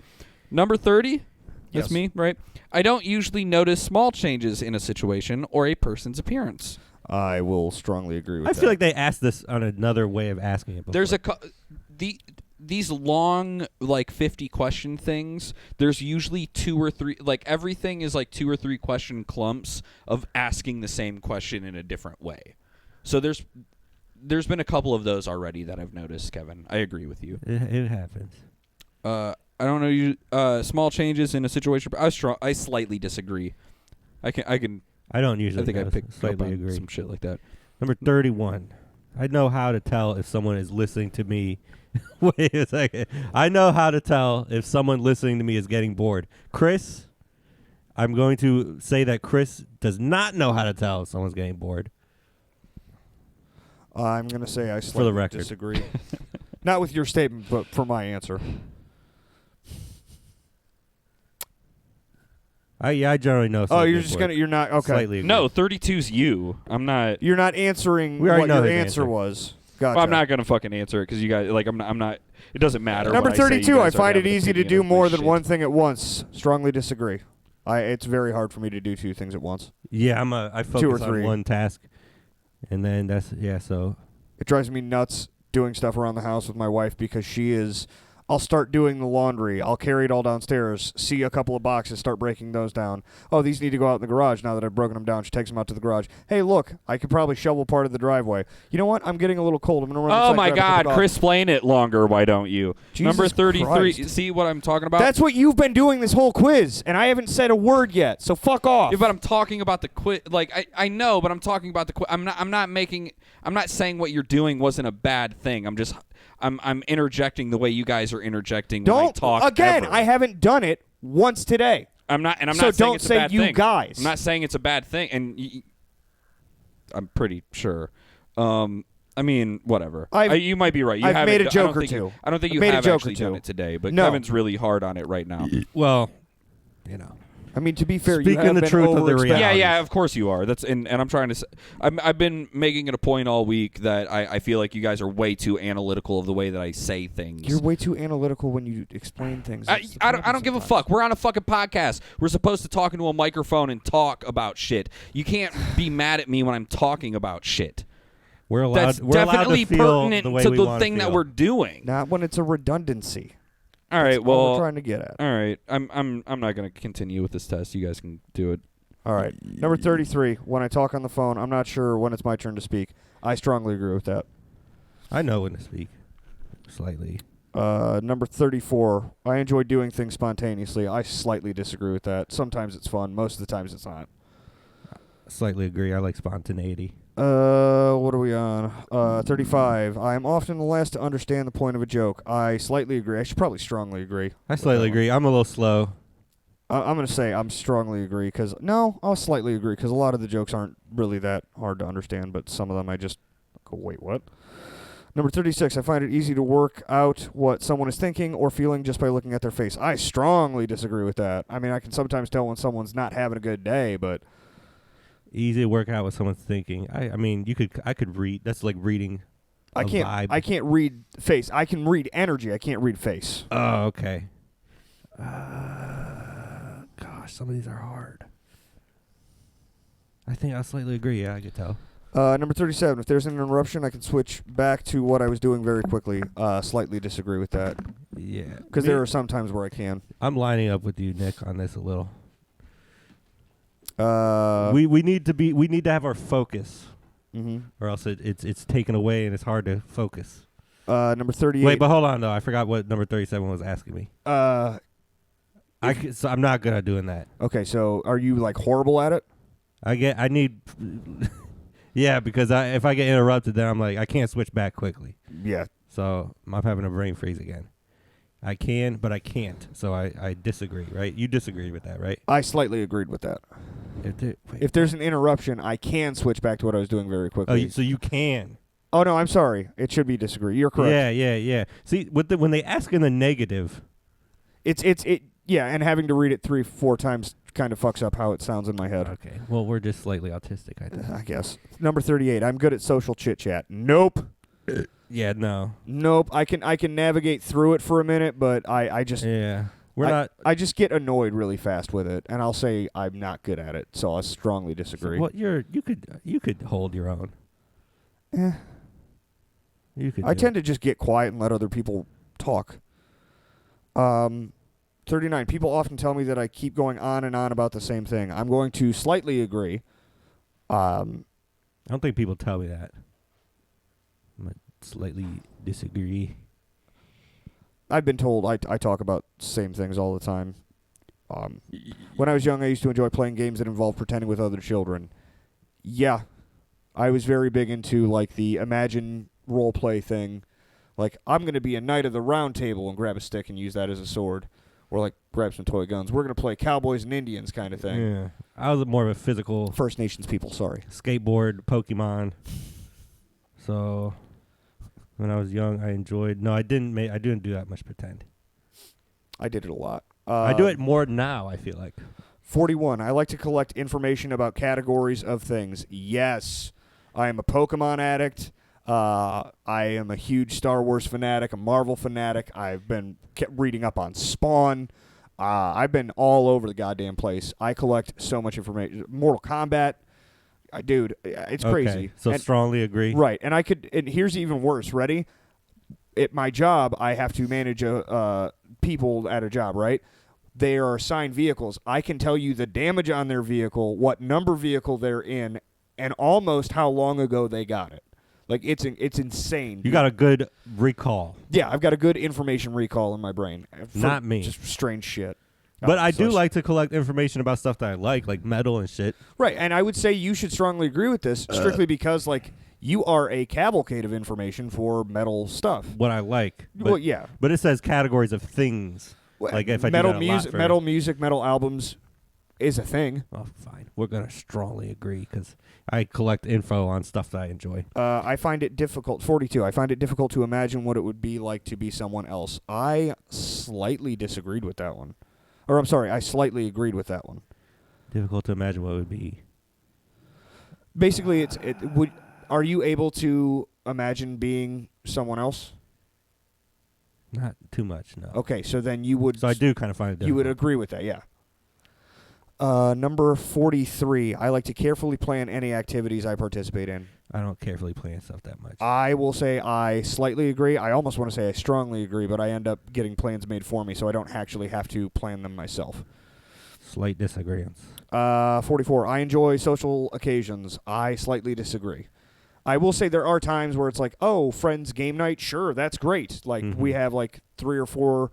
Number 30? That's Yes. me, right? I don't usually notice small changes in a situation or a person's appearance. I will strongly agree with that. I feel like they asked this on another way of asking it before. There's these long, 50 question things, there's usually 2 or 3, everything is 2 or 3 question clumps of asking the same question in a different way. So there's been a couple of those already that I've noticed, Kevin. I agree with you. It happens. I don't know. Small changes in a situation. I slightly disagree. I don't usually. I think I picked slightly up on agree. some shit like that. Number 31. I know how to tell if someone is listening to me. Wait a second. I know how to tell if someone listening to me is getting bored. Chris, I'm going to say that Chris does not know how to tell if someone's getting bored. I'm going to say I For the record. disagree. Not with your statement, but for my answer. I generally know. Oh, you're just going to, you're not, okay. Slightly agree. No, 32's you. I'm not. You're not answering We already what know your his answer answer. was. Gotcha. Well, I'm not gonna fucking answer it because you guys I'm not. It doesn't matter. Number what I say, 32, you I guys find already it have an easy to opinion do of my more than shit. one thing at once. Strongly disagree. It's very hard for me to do 2 things at once. Yeah, I 2 or focus 3. on one task, and then so It drives me nuts doing stuff around the house with my wife because I'll start doing the laundry. I'll carry it all downstairs, see a couple of boxes, start breaking those down. Oh, these need to go out in the garage now that I've broken them down. She takes them out to the garage. Hey, look, I could probably shovel part of the driveway. You know what? I'm getting a little cold. I'm going to run Oh inside, my grab a cup God, of coffee. Chris, explain it longer. Why don't you? Jesus Number 33. Christ. See what I'm talking about? That's what you've been doing this whole quiz, and I haven't said a word yet, so fuck off. Yeah, but I'm talking about the quiz. I know, but I'm talking about the quiz. I'm not saying what you're doing wasn't a bad thing. I'm interjecting the way you guys are interjecting when I talk. Again, ever. I haven't done it once today. I'm not So saying don't it's a say bad you thing. guys. I'm not saying it's a bad thing, and I'm pretty sure. I mean, whatever. You might be right. You I've haven't made a done- joke or I don't think two. I don't think I've you made a have joke or actually done two. it today, but No. Kevin's really hard on it right now. well, I mean, to be fair, Speaking you have the been truth of the overextending. reality. Yeah, of course you are. And I'm trying to. I've been making it a point all week that I feel like you guys are way too analytical of the way that I say things. You're way too analytical when you explain things. I don't give a fuck. We're on a fucking podcast. We're supposed to talk into a microphone and talk about shit. You can't be mad at me when I'm talking about shit. we're allowed. That's we're allowed definitely to feel pertinent the way to we the wanna thing that feel. we're doing. Not when it's a redundancy. All right, That's all well, we're trying to get at. all right. I'm not going to continue with this test. You guys can do it. All right. Number 33. When I talk on the phone, I'm not sure when it's my turn to speak. I strongly agree with that. I know when to speak. Slightly. Number 34. I enjoy doing things spontaneously. I slightly disagree with that. Sometimes it's fun. Most of the times it's not. Slightly agree. I like spontaneity. What are we on? 35. I am often the last to understand the point of a joke. I slightly agree. I should probably strongly agree. I with slightly that one. agree. I'm a little slow. I'm going to say I'm strongly agree because I'll slightly agree because a lot of the jokes aren't really that hard to understand, but some of them I just go, wait, what? Number 36, I find it easy to work out what someone is thinking or feeling just by looking at their face. I strongly disagree with that. I mean, I can sometimes tell when someone's not having a good day, but Easy to work out what someone's thinking. I mean, I could read. That's like reading a vibe. I can't read face. I can read energy. I can't read face. Oh, okay. Gosh, some of these are hard. I think I slightly agree. Yeah, I could tell. Number 37, if there's an interruption, I can switch back to what I was doing very quickly. Slightly disagree with that. Yeah. Because there are some times where I can. I'm lining up with you, Nick, on this a little. We We need to have our focus, mm-hmm. or else it's taken away and it's hard to focus. Number 38. Wait, but hold on though. I forgot what number 37 was asking me. So I'm not good at doing that. Okay, so are you like horrible at it? I need. Yeah, because if I get interrupted, then I'm like I can't switch back quickly. Yeah. So I'm having a brain freeze again. I can, but I can't. So I disagree. Right? You disagree with that, right? I slightly agreed with that. If there's an interruption, I can switch back to what I was doing very quickly. Oh, so you can. Oh no, I'm sorry. It should be disagree. You're correct. Yeah. See, when they ask in the negative, yeah, and having to read it 3-4 times kind of fucks up how it sounds in my head. Okay. Well, we're just slightly autistic, I think. I guess. Number 38. I'm good at social chit chat. Nope. Yeah. No. Nope. I can navigate through it for a minute, but I just I just get annoyed really fast with it, and I'll say I'm not good at it. So I strongly disagree. So, well, you could hold your own. You could. I tend to just get quiet and let other people talk. 39. People often tell me that I keep going on and on about the same thing. I'm going to slightly agree. I don't think people tell me that. I'm going to slightly disagree. I've been told I talk about same things all the time. When I was young, I used to enjoy playing games that involved pretending with other children. Yeah. I was very big into like the Imagine role play thing. Like, I'm going to be a knight of the round table and grab a stick and use that as a sword. Or, like, grab some toy guns. We're going to play cowboys and Indians kind of thing. Yeah. I was more of a physical... First Nations people, sorry. Skateboard, Pokemon. So, when I was young, I enjoyed... No, I didn't do that much pretend. I did it a lot. I do it more now, I feel like. 41. I like to collect information about categories of things. Yes. I am a Pokemon addict. I am a huge Star Wars fanatic, a Marvel fanatic. I've been kept reading up on Spawn. I've been all over the goddamn place. I collect so much information. Mortal Kombat. Dude, it's crazy. Okay, so strongly agree. Right, and here's even worse. Ready? At my job, I have to manage people at a job, right? They are assigned vehicles. I can tell you the damage on their vehicle, what number vehicle they're in, and almost how long ago they got it. Like, it's insane. You got a good recall. Yeah, I've got a good information recall in my brain. Not me. Just strange shit. But I do like to collect information about stuff that I like metal and shit. Right, and I would say you should strongly agree with this, strictly because, like, you are a cavalcade of information for metal stuff. What I like. Well, yeah. But it says categories of things. Like if I metal do that a lot music, metal music, metal albums is a thing. Oh, fine. We're going to strongly agree because I collect info on stuff that I enjoy. I find it difficult. 42. I find it difficult to imagine what it would be like to be someone else. I slightly disagreed with that one. Or I'm sorry, I slightly agreed with that one. Difficult to imagine what it would be. Basically, are you able to imagine being someone else? Not too much, no. Okay, so then you would... So I do kind of find it difficult. You would agree with that, yeah. Number 43. I like to carefully plan any activities I participate in. I don't carefully plan stuff that much. I will say I slightly agree. I almost want to say I strongly agree, but I end up getting plans made for me, so I don't actually have to plan them myself. Slight disagreement. 44. I enjoy social occasions. I slightly disagree. I will say there are times where it's like, oh, friends game night, sure, that's great. Like we have like 3 or 4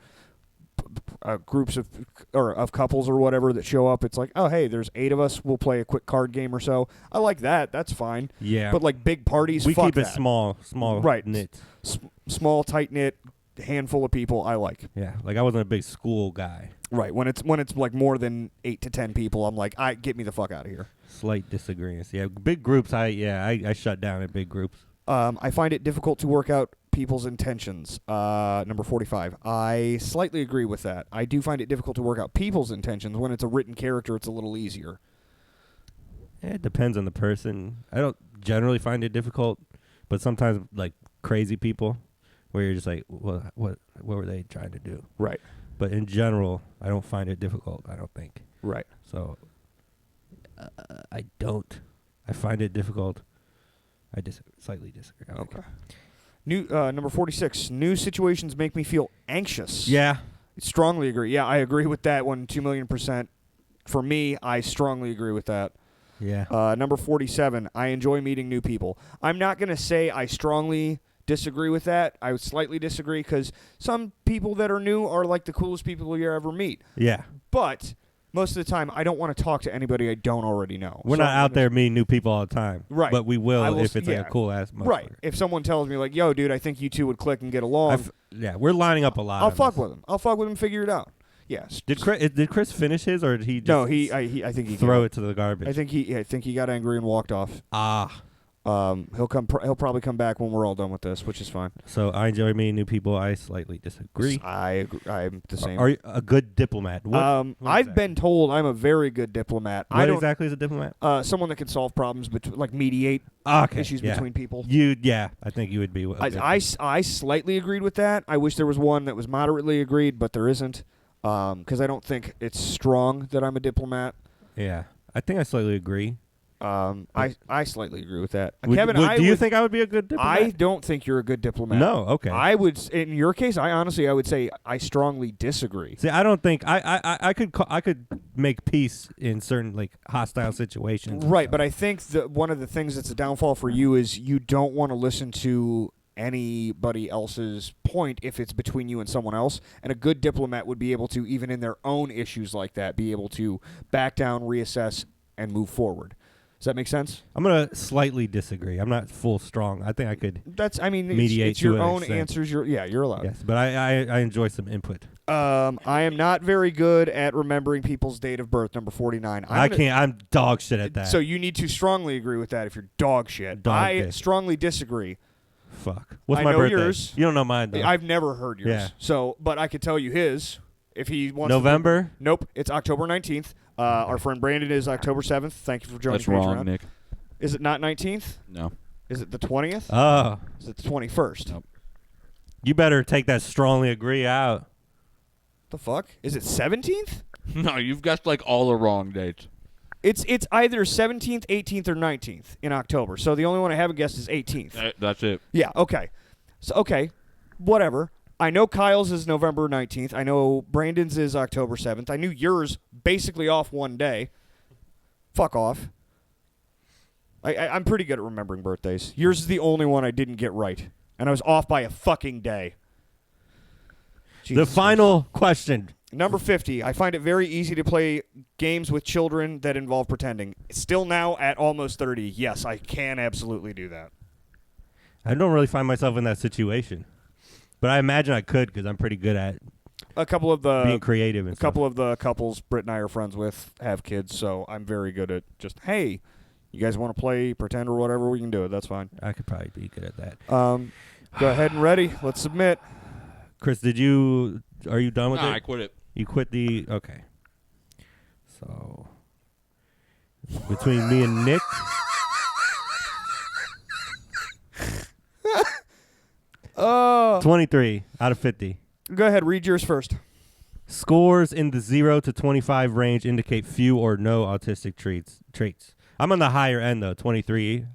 groups of couples or whatever that show up. It's like, oh, hey, there's 8 of us. We'll play a quick card game or so. I like that. That's fine. Yeah. But like big parties, we fuck keep that. it small, right. knit. Small, tight knit, handful of people. I like. Yeah, like I wasn't a big school guy. Right. When it's like more than 8 to 10 people, I'm like, get me the fuck out of here. Slight disagreements. Yeah, big groups. I shut down at big groups. I find it difficult to work out people's intentions. Number 45. I slightly agree with that. I do find it difficult to work out people's intentions. When it's a written character, it's a little easier. It depends on the person. I don't generally find it difficult, but sometimes like crazy people, where you're just like, what were they trying to do? Right. But in general, I don't find it difficult. I don't think. Right. So I don't. I find it difficult. I slightly disagree. Okay. Number 46. New situations make me feel anxious. Yeah. Strongly agree. Yeah, I agree with that one 2,000,000%. For me, I strongly agree with that. Yeah. Number 47. I enjoy meeting new people. I'm not going to say I strongly disagree with that. I would slightly disagree because some people that are new are like the coolest people you ever meet. Yeah. But most of the time, I don't want to talk to anybody I don't already know. We're not out there meeting new people all the time. Right. But we will if it's like a cool-ass motherfucker. Right. If someone tells me, like, yo, dude, I think you two would click and get along. We're lining up a lot. I'll fuck with him. I'll fuck with him and figure it out. Yes. Did Chris finish his, or did he just I think he throw it to the garbage? I think he got angry and walked off. He'll probably come back when we're all done with this, which is fine. So I enjoy meeting new people. I slightly disagree. I'm the same. Are you a good diplomat? I've been told I'm a very good diplomat. What exactly is a diplomat? Someone that can solve problems, like mediate issues between people. I think you would be. I slightly agreed with that. I wish there was one that was moderately agreed, but there isn't. Because I don't think it's strong that I'm a diplomat. Yeah, I think I slightly agree. I slightly agree with that. Kevin, do you think I would be a good diplomat? I don't think you're a good diplomat. No, okay. I would, in your case, I would say I strongly disagree. See, I don't think I could make peace in certain like hostile situations. Right, but I think that one of the things that's a downfall for you is you don't want to listen to anybody else's point if it's between you and someone else. And a good diplomat would be able to, even in their own issues like that, be able to back down, reassess, and move forward. Does that make sense? I'm going to slightly disagree. I'm not full strong. I think I could mediate it's your own extent. answers. You're allowed. Yes, but I enjoy some input. I am not very good at remembering people's date of birth, number 49. I'm dog shit at that. So you need to strongly agree with that if you're dog shit. I strongly disagree. Fuck. What's I my know birthday? Yours. You don't know mine, though. I've never heard yours. Yeah. So, but I could tell you his if he wants November? Nope. It's October 19th. Our friend Brandon is October 7th. Thank you for joining That's wrong, Nick. Is it not 19th? No. Is it the 20th? Oh. Is it the 21st? Nope. You better take that strongly agree out. The fuck? Is it 17th? No, you've got like all the wrong dates. It's either 17th, 18th, or 19th in October. So the only one I haven't guessed is 18th. That's it. Yeah, okay. So, okay, whatever. I know Kyle's is November 19th. I know Brandon's is October 7th. I knew yours basically off one day. Fuck off. I'm pretty good at remembering birthdays. Yours is the only one I didn't get right. And I was off by a fucking day. The final question. Number 50. I find it very easy to play games with children that involve pretending. Still now at almost 30. Yes, I can absolutely do that. I don't really find myself in that situation. But I imagine I could because I'm pretty good at being creative and stuff. A couple of the couples Britt and I are friends with have kids, so I'm very good at just, hey, you guys want to play pretend or whatever, we can do it. That's fine. I could probably be good at that. Go ahead and ready. Let's submit. Chris, are you done with it? I quit it. You quit okay. So, between me and Nick. 23 out of 50. Go ahead, read yours first. Scores in the 0 to 25 range indicate few or no autistic traits. I'm on the higher end, though, 23.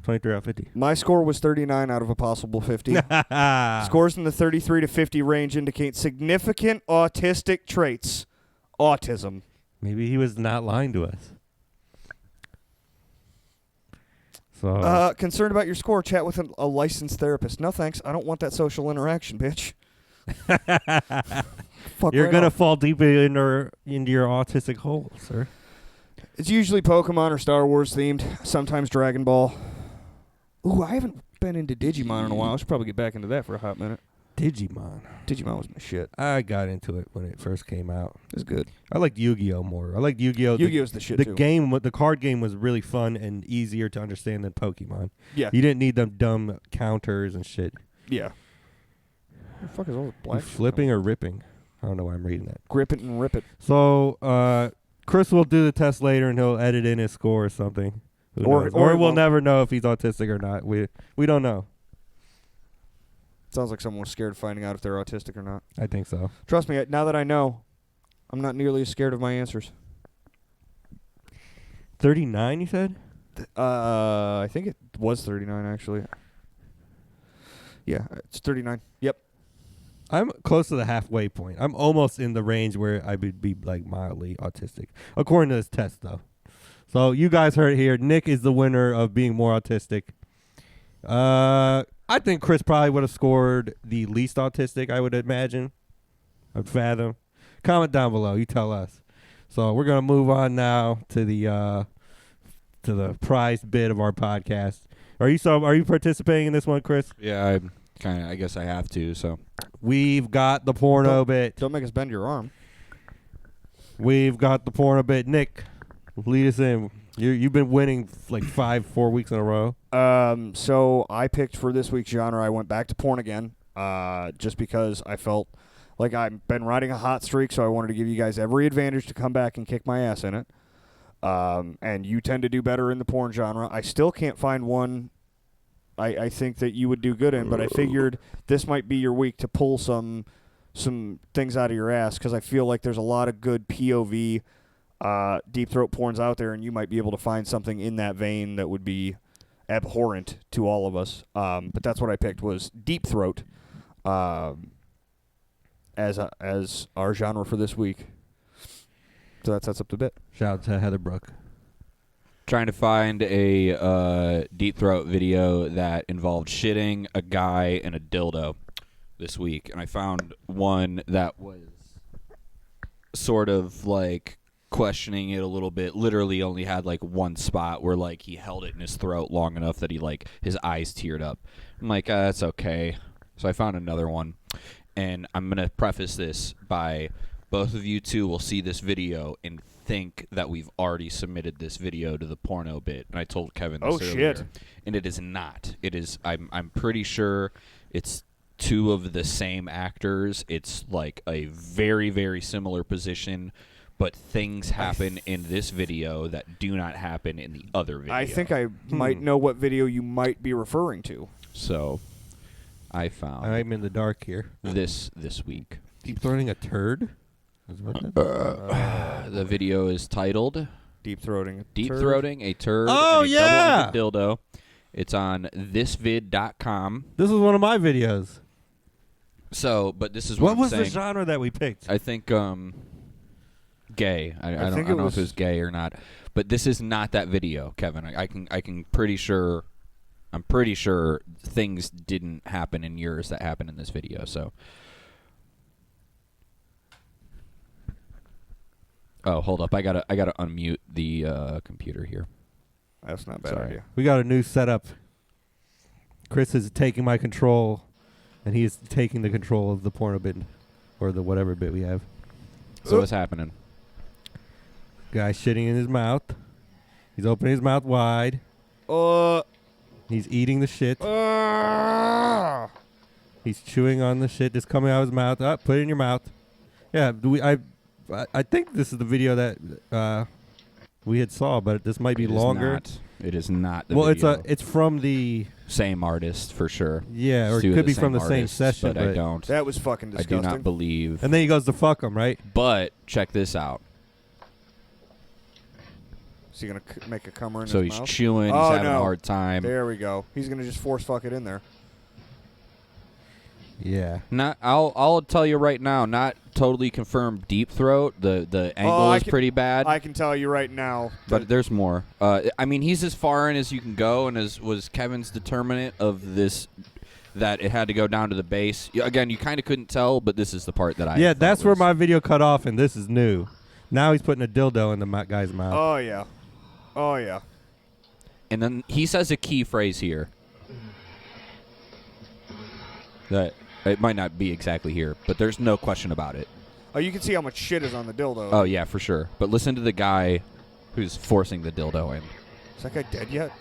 23 out of 50. My score was 39 out of a possible 50. Scores in the 33 to 50 range indicate significant autistic traits. Autism. Maybe he was not lying to us. So, concerned about your score, chat with a licensed therapist. No thanks. I don't want that social interaction, bitch. You're going to fall deep into your autistic hole, sir. It's usually Pokemon or Star Wars themed, sometimes Dragon Ball. Ooh, I haven't been into Digimon in a while. I should probably get back into that for a hot minute. Digimon was my shit. I got into it when it first came out. It was good. I liked Yu-Gi-Oh more. I liked Yu-Gi-Oh. Yu-Gi-Oh's the shit too. The card game was really fun and easier to understand than Pokemon. Yeah. You didn't need them dumb counters and shit. Yeah. What the fuck is all the black flipping or ripping? I don't know why I'm reading that. Grip it and rip it. So, Chris will do the test later and he'll edit in his score or something. Or we'll never know if he's autistic or not. We don't know. Sounds like someone was scared of finding out if they're autistic or not. I think so. Trust me, now that I know, I'm not nearly as scared of my answers. 39, you said? I think it was 39, actually. Yeah, it's 39. Yep. I'm close to the halfway point. I'm almost in the range where I would be like mildly autistic, according to this test, though. So you guys heard it here. Nick is the winner of being more autistic. I think Chris probably would have scored the least autistic, I would imagine. I'd fathom. Comment down below. You tell us. So we're gonna move on now to the prized bit of our podcast. Are you participating in this one, Chris? Yeah, I guess I have to. So we've got the porno bit. Don't make us bend your arm. We've got the porno bit. Nick, lead us in. You've been winning like 4 weeks in a row. So I picked for this week's genre. I went back to porn again, just because I felt like I've been riding a hot streak. So I wanted to give you guys every advantage to come back and kick my ass in it. And you tend to do better in the porn genre. I still can't find one I think that you would do good in, but I figured this might be your week to pull some things out of your ass, because I feel like there's a lot of good POV deep throat porns out there, and you might be able to find something in that vein that would be abhorrent to all of us. But that's what I picked, was deep throat as our genre for this week. So that sets up the bit. Shout out to Heather Brooke. Trying to find a deep throat video that involved shitting, a guy, and a dildo this week, and I found one that was sort of like questioning it a little bit. Literally only had like one spot where like he held it in his throat long enough that he like his eyes teared up. I'm like, that's okay. So I found another one, and I'm gonna preface this by both of you two will see this video and think that we've already submitted this video to the porno bit. And I told Kevin this earlier. Shit. And it is not. It is. I'm pretty sure it's two of the same actors. It's like a very, very similar position, but things happen in this video that do not happen in the other video. I think I might know what video you might be referring to. So I found I'm in the dark here. this week. Deep throating a turd? The video is titled Deep throating a turd Oh, and a yeah! double-ended dildo. It's on thisvid.com. This was one of my videos. So, but this is What I'm was saying. the genre that we picked? I think gay. I don't know if it was gay or not. But this is not that video, Kevin. I'm pretty sure things didn't happen in yours that happened in this video. So oh, hold up. I gotta unmute the computer here. That's not a bad idea. We got a new setup. Chris is taking my control, and he is taking the control of the porno bit, or the whatever bit we have. So what's happening? Guy shitting in his mouth. He's opening his mouth wide. He's eating the shit. He's chewing on the shit that's coming out of his mouth. Put it in your mouth. Yeah, I think this is the video that we had saw, but this might be longer. It is not the Well, video. it's from the Same artist for sure. yeah, or It's it two could of be from the same artists, session. but I don't. That was fucking I disgusting. do not believe. And then he goes to fuck him, right? But check this out. Is he going to make a cummer in So his he's mouth? chewing. Oh, He's having no. a hard time. There we go. He's going to just force fuck it in there. Yeah. I'll tell you right now. Not totally confirmed deep throat. The angle is pretty bad. I can tell you right now. But there's more. I mean, he's as far in as you can go, and as was Kevin's determinant of this, that it had to go down to the base. Again, you kind of couldn't tell, but this is the part that I. Yeah, thought that's where was- my video cut off, and this is new. Now he's putting a dildo in the guy's mouth. Oh, yeah. Oh, yeah. And then he says a key phrase here. That it might not be exactly here, but there's no question about it. Oh, you can see how much shit is on the dildo. Oh yeah, for sure. But listen to the guy who's forcing the dildo in. Is that guy dead yet?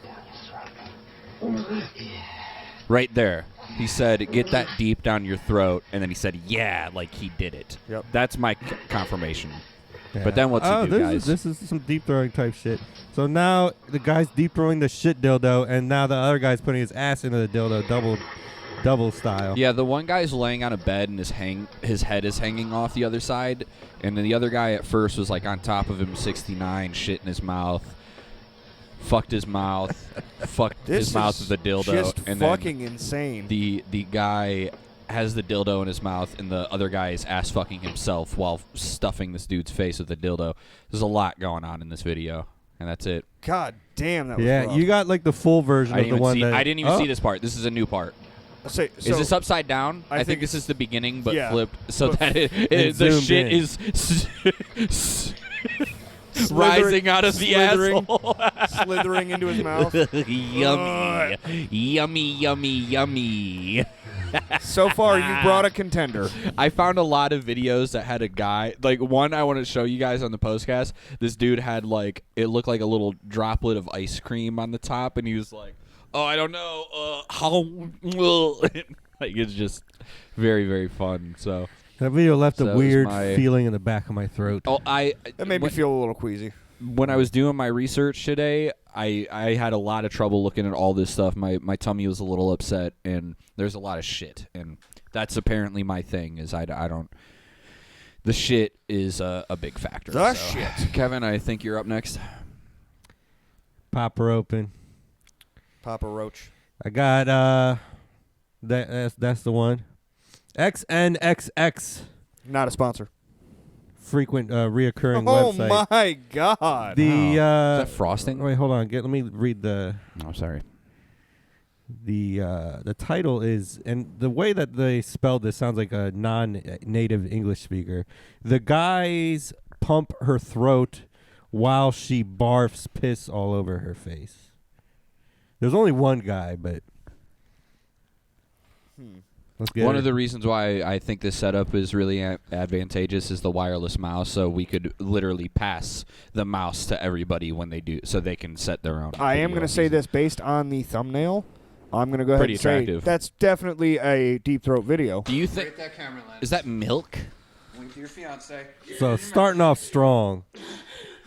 Right there. He said, "Get that deep down your throat," and then he said, "Yeah," like he did it. Yep. That's my confirmation. Yeah. But then what's he do, guys? This is some deep throwing type shit. So now the guy's deep throwing the shit dildo, and now the other guy's putting his ass into the dildo, double style. Yeah, the one guy's laying on a bed and his head is hanging off the other side, and then the other guy at first was like on top of him, 69, shit in his mouth, fucked his mouth, fucked his mouth with the dildo, Just and fucking then insane. the guy has the dildo in his mouth, and the other guy is ass fucking himself while stuffing this dude's face with the dildo. There's a lot going on in this video. and that's it. God damn, that was Yeah, rough. you got like the full version I of didn't the even one see. that I didn't even see this part. This is a new part. So, Is this upside down? I I think think this is the beginning, but yeah, flipped, so but that the zoomed shit in. is rising out of the slithering. asshole. slithering into his mouth. Yummy, yummy, yummy, yummy. So far, you brought a contender. I found a lot of videos that had a guy, like one I want to show you guys on the postcast. This dude had like, it looked like a little droplet of ice cream on the top, and he was like, oh, I don't know, how, like it's just very, very fun. So that video left So a it was weird my- feeling in the back of my throat. oh, That made me feel a little queasy. when I was doing my research today, I had a lot of trouble looking at all this stuff. My tummy was a little upset, and there's a lot of shit, and that's apparently my thing. Is I don't. The shit is a big factor. The so. shit. Kevin, I think you're up next. Pop her open. Papa Roach. I got that's the one. XNXX. Not a sponsor. Frequent reoccurring Oh website. my God. The Is that frosting? wait, hold on. Let me read the Oh, sorry. the title is, and the way that they spelled this sounds like a non-native English speaker. The guys pump her throat while she barfs piss all over her face. There's only one guy, but let's get One it. of the reasons why I think this setup is really advantageous is the wireless mouse, so we could literally pass the mouse to everybody when they do, so they can set their own. I am video going to say easy. this based on the thumbnail. I'm going to go ahead Pretty and say attractive. that's definitely a deep throat video. Do you think? Rate that camera lens. Is that milk? Wink to your fiance. So starting off strong,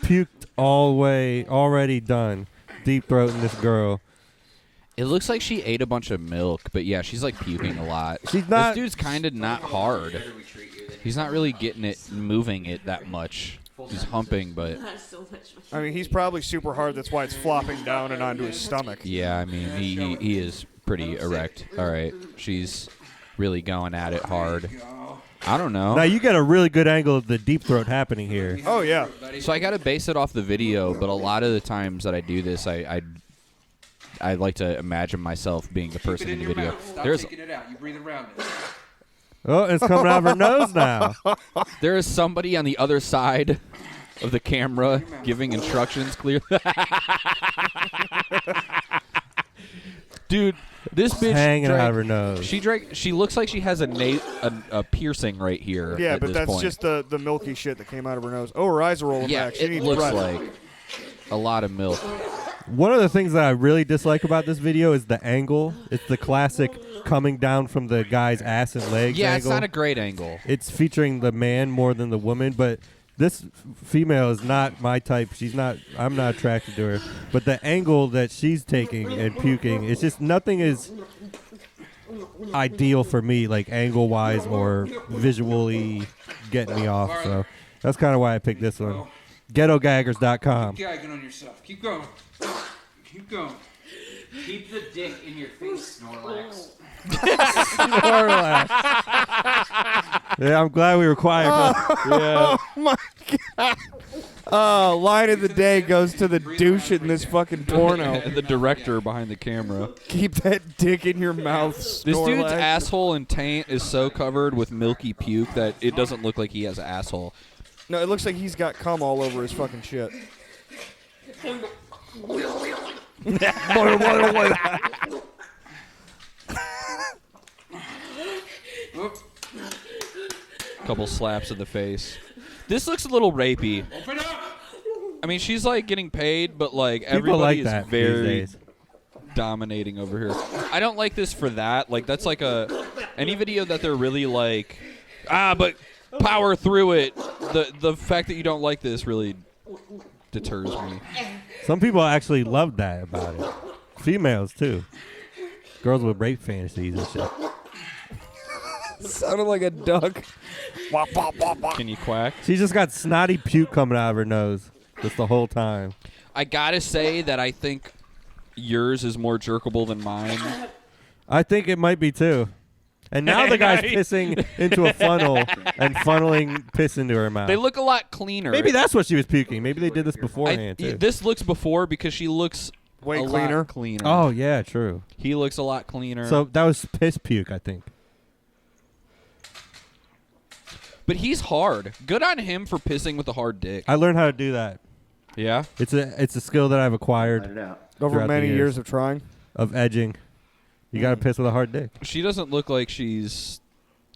puked all the way, already done, deep throating this girl. It looks like she ate a bunch of milk, but yeah, she's like puking a lot. She's not- This dude's kind of not hard. He's not really getting it, moving it that much. He's humping, but I mean, he's probably super hard. That's why it's flopping down and onto his stomach. yeah, I mean, he is pretty erect. All right, she's really going at it hard. I don't know. Now you get a really good angle of the deep throat happening here. Oh, yeah. So I got to base it off the video, but a lot of the times that I do this, I like to imagine myself being the person in the video. Stop There's taking it out. You breathe around it. Oh, it's coming out of her nose now. there is somebody on the other side of the camera giving instructions clearly. Dude, this bitch Hanging drank- out of her nose. She looks like she has a piercing right here. Yeah, at but this that's point. just the milky shit that came out of her nose. Oh, her eyes are rolling Yeah, back. She it needs looks breath. like a lot of milk. One of the things that I really dislike about this video is the angle. It's the classic coming down from the guy's ass and legs Yeah, angle. it's not a great angle. It's featuring the man more than the woman, but this female is not my type. I'm not attracted to her. But the angle that she's taking and puking, it's just nothing is ideal for me, like angle-wise or visually getting me off. So that's kind of why I picked this one. GhettoGaggers.com. Keep gagging on yourself. Keep going. Keep going. Keep the dick in your face, Snorlax. Snorlax. Yeah, I'm glad we were quiet. Yeah. My God. Line of the day goes to the douche in this fucking porno. And the director behind the camera. Keep that dick in your mouth, This dude's Snorlax. asshole and taint is so covered with milky puke that it doesn't look like he has an asshole. No, it looks like he's got cum all over his fucking shit. Couple slaps in the face. This looks a little rapey. Open up! I mean, she's like getting paid, but like People everybody like is that very these days. dominating over here. I don't like this for that. Like that's like any video that they're really like, but power through it. The fact that you don't like this really deters me. Some people actually love that about it. Females, too. Girls with rape fantasies and shit. Sounded like a duck. Can you quack? She's just got snotty puke coming out of her nose just the whole time. I gotta say that I think yours is more jerkable than mine. I think it might be, too. And now the guy's pissing into a funnel and funneling piss into her mouth. They look a lot cleaner. Maybe that's what she was puking. Maybe they did this beforehand, too. This looks before because she looks way a cleaner. lot cleaner. Oh, yeah, true. He looks a lot cleaner. So that was piss puke, I think. But he's hard. Good on him for pissing with a hard dick. I learned how to do that. Yeah? It's a skill that I've acquired Over throughout many the years of trying. of edging. You got to piss with a hard dick. She doesn't look like she's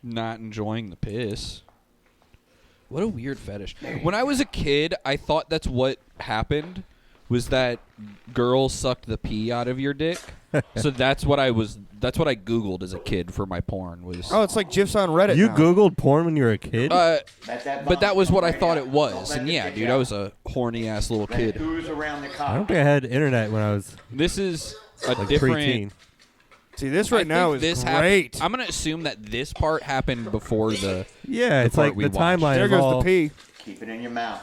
not enjoying the piss. What a weird fetish. When I was a kid, I thought that's what happened, was that girls sucked the pee out of your dick. So that's what I Googled as a kid for my porn was. Oh, it's like GIFs on Reddit You now. Googled porn when you were a kid? But that was what I thought it was. And yeah, dude, I was a horny ass little kid. I don't think I had internet when I was This is a like different preteen. See, this I right now think is this great. I'm gonna assume that this part happened before the. Yeah, it's part like we the watched. timeline There is goes all the pee. Keep it in your mouth.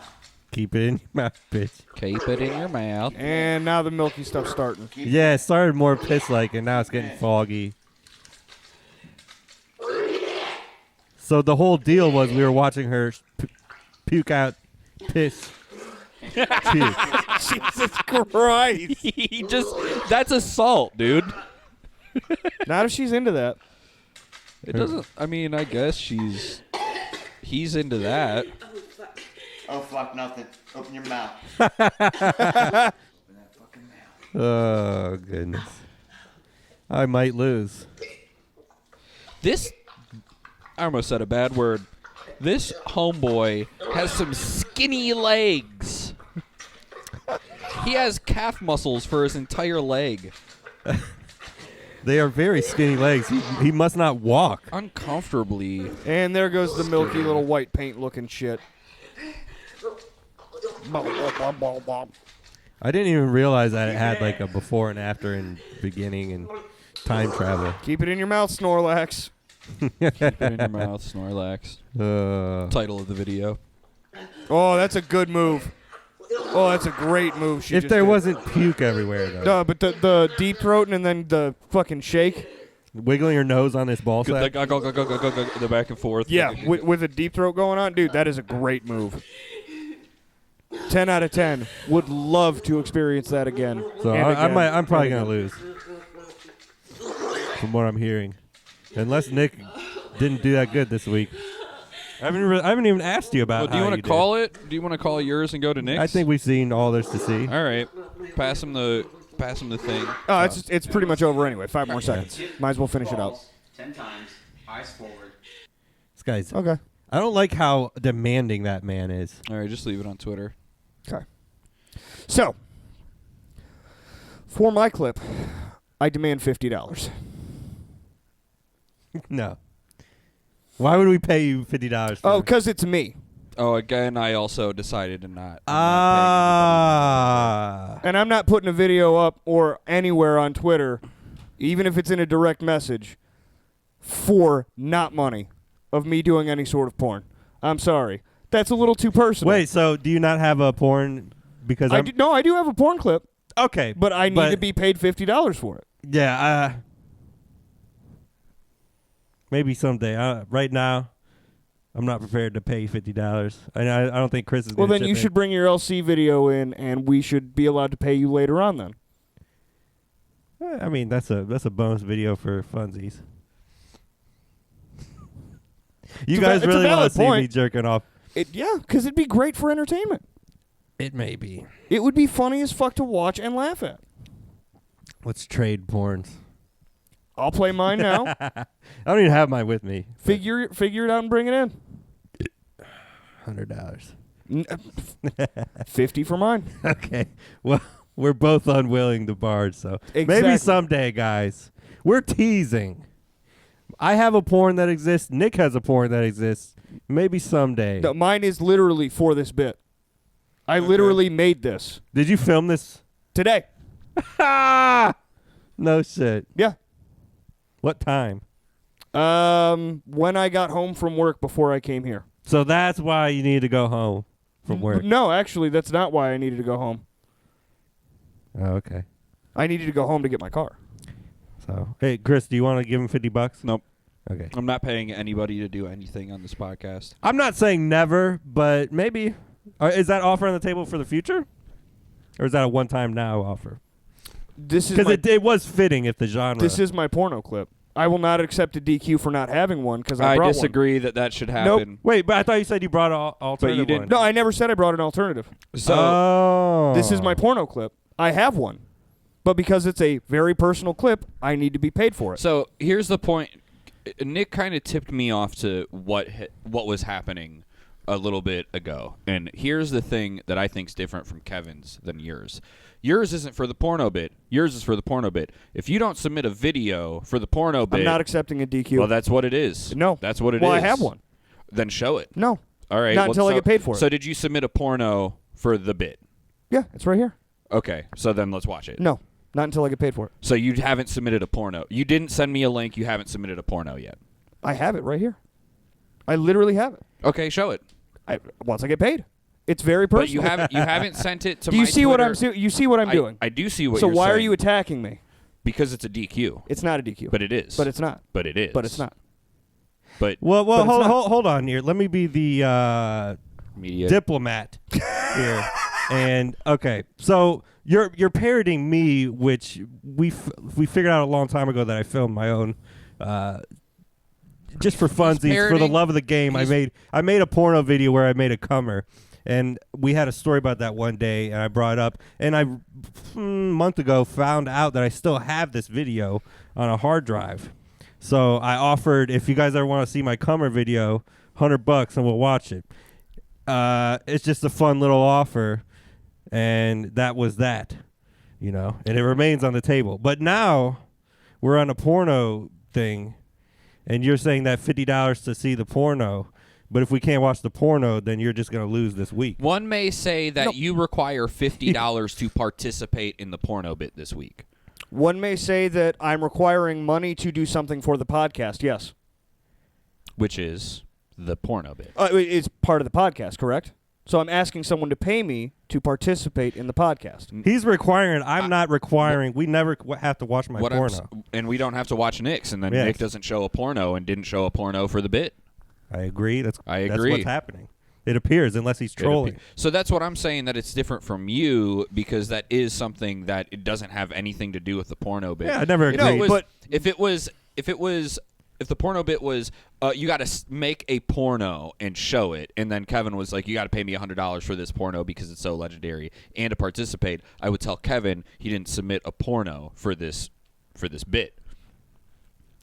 keep it in your mouth, bitch. Keep it in your mouth. And now the milky stuff's starting. Yeah, it started more piss-like, and now it's getting foggy. So the whole deal was we were watching her puke out piss. Puke. Jesus Christ. He that's assault, dude. Not if she's into that. It doesn't. I mean, I guess he's into that. Oh, fuck, nothing. Open your mouth. Oh, goodness. I might lose. I almost said a bad word. This homeboy has some skinny legs. He has calf muscles for his entire leg. They are very skinny legs. He must not walk. Uncomfortably. And there goes the milky little white paint looking shit. I didn't even realize that it had like a before and after and beginning and time travel. Keep it in your mouth, Snorlax. Keep it in your mouth, Snorlax. Title of the video. Oh, that's a good move. Oh, that's a great move. If there wasn't puke everywhere, though. No, but the deep throating and then the fucking shake. Wiggling your nose on this ball sack. The back and forth. Yeah, with a deep throat going on. Dude, that is a great move. 10 out of 10. Would love to experience that again. So And again. I'm probably going to lose. From what I'm hearing. Unless Nick didn't do that good this week. I haven't even asked you about Do you want want to call it? Do you want to call yours and go to Nick's? I think we've seen all there's to see. All right. Pass him the thing. Oh, it's pretty much over anyway. 5 more seconds. Might as well finish it out. 10 times. Eyes forward. This guy's... Okay. I don't like how demanding that man is. All right, just leave it on Twitter. Okay. So, for my clip, I demand $50. No. Why would we pay you $50 for Oh, because it's me. Oh, again, I also decided to not. And I'm not putting a video up or anywhere on Twitter, even if it's in a direct message, for not money of me doing any sort of porn. I'm sorry. That's a little too personal. Wait, so do you not have a porn? Because I do have a porn clip. Okay. But I need to be paid $50 for it. Yeah, maybe someday. Right now, I'm not prepared to pay $50. I don't think Chris is. Well, then you should bring your LC video in, and we should be allowed to pay you later on. Then. I mean, that's a bonus video for funsies. You guys really want to see me jerking off? Yeah, because it'd be great for entertainment. It may be. It would be funny as fuck to watch and laugh at. Let's trade porns. I'll play mine now. I don't even have mine with me. Figure it out and bring it in. $100. 50 for mine. Okay. Well, we're both unwilling to barge, so Exactly. maybe someday, guys. We're teasing. I have a porn that exists. Nick has a porn that exists. Maybe someday. No, mine is literally for this bit. I literally made this. Did you film this? Today. No shit. Yeah. What time? When I got home from work before I came here. So that's why you need to go home from work. No, actually, that's not why I needed to go home. Oh, okay. I needed to go home to get my car. So, hey, Chris, do you want to give him $50? Nope. Okay. I'm not paying anybody to do anything on this podcast. I'm not saying never, but maybe. Is that offer on the table for the future? Or is that a one-time now offer? This is Because it was fitting if the genre. This is my porno clip. I will not accept a DQ for not having one because I brought one. disagree that should happen. Wait, but I thought you said you brought an alternative you didn't. one. No, I never said I brought an alternative. So This is my porno clip. I have one. But because it's a very personal clip, I need to be paid for it. So here's the point. Nick kind of tipped me off to what was happening a little bit ago. And here's the thing that I think is different from Kevin's than yours. Yours isn't for the porno bit. Yours is for the porno bit. If you don't submit a video for the porno bit... I'm not accepting a DQ. Well, that's what it is. No. That's what it is. Well, I have one. Then show it. No. All right. Not until I get paid for it. So did you submit a porno for the bit? Yeah, it's right here. Okay. So then let's watch it. No. Not until I get paid for it. So you haven't submitted a porno. You didn't send me a link. You haven't submitted a porno yet. I have it right here. I literally have it. Okay, show it. Once I get paid. It's very personal. But you haven't sent it to Do my you see what Twitter. I'm you see what I'm doing? I do see what so you're why saying. are you attacking me? Because it's a DQ. It's not a DQ. But it is. But it's not. But it is. But it's not. But Well, But it's not. hold on here. Let me be the media. diplomat here. And okay, so you're parroting me, which we figured out a long time ago that I filmed my own. Just for funsies, for the love of the game, I made a porno video where I made a cummer, and we had a story about that one day, and I brought it up, and I a month ago found out that I still have this video on a hard drive. So I offered, if you guys ever want to see my cummer video, $100 and we'll watch it. It's just a fun little offer, and that was that, and it remains on the table. But now we're on a porno thing. And you're saying that $50 to see the porno, but if we can't watch the porno, then you're just going to lose this week. One may say that you require $50 to participate in the porno bit this week. One may say that I'm requiring money to do something for the podcast, yes. Which is the porno bit. It's part of the podcast, correct? So I'm asking someone to pay me to participate in the podcast. He's requiring it. I'm not requiring. We never have to watch my porno. And we don't have to watch Nick's, and then Yes. Nick doesn't show a porno and didn't show a porno for the bit. I agree. I agree. That's what's happening. It appears, unless he's trolling. So that's what I'm saying, that it's different from you, because that is something that it doesn't have anything to do with the porno bit. Yeah, I never agreed. but If the porno bit was, you got to make a porno and show it, and then Kevin was like, you got to pay me $100 for this porno because it's so legendary, and to participate, I would tell Kevin he didn't submit a porno for this bit.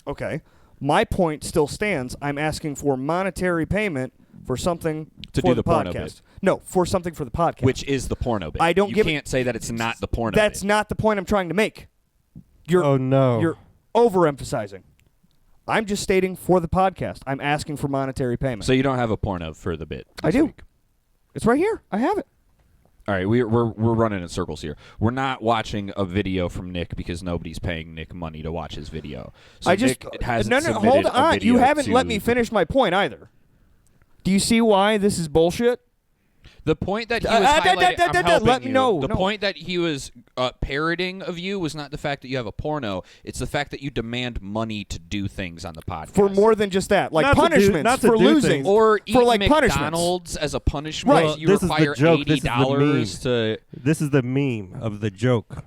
Okay. My point still stands. I'm asking for monetary payment for something To for do the the porno podcast. bit. No, for something for the podcast. Which is the porno bit. I don't you give can't say that it's not the porno That's bit. not the point I'm trying to make. Oh, no. You're overemphasizing. I'm just stating for the podcast. I'm asking for monetary payment. So you don't have a porno for the bit I this do. week. It's right here. I have it. All right, we're running in circles here. We're not watching a video from Nick because nobody's paying Nick money to watch his video. So I just Nick hasn't no, submitted hold a on. video You haven't to let me finish my point either. Do you see why this is bullshit? The point that he was highlighting, I'm helping let me you. know. The No. point that he was parroting of you was not the fact that you have a porno. It's the fact that you demand money to do things on the podcast. For more than just that, like Not to do- punishments not to for do losing, things. or eat for like McDonald's punishments. as a punishment. Right. You This is the require joke. This is the $80 to. This is the meme of the joke.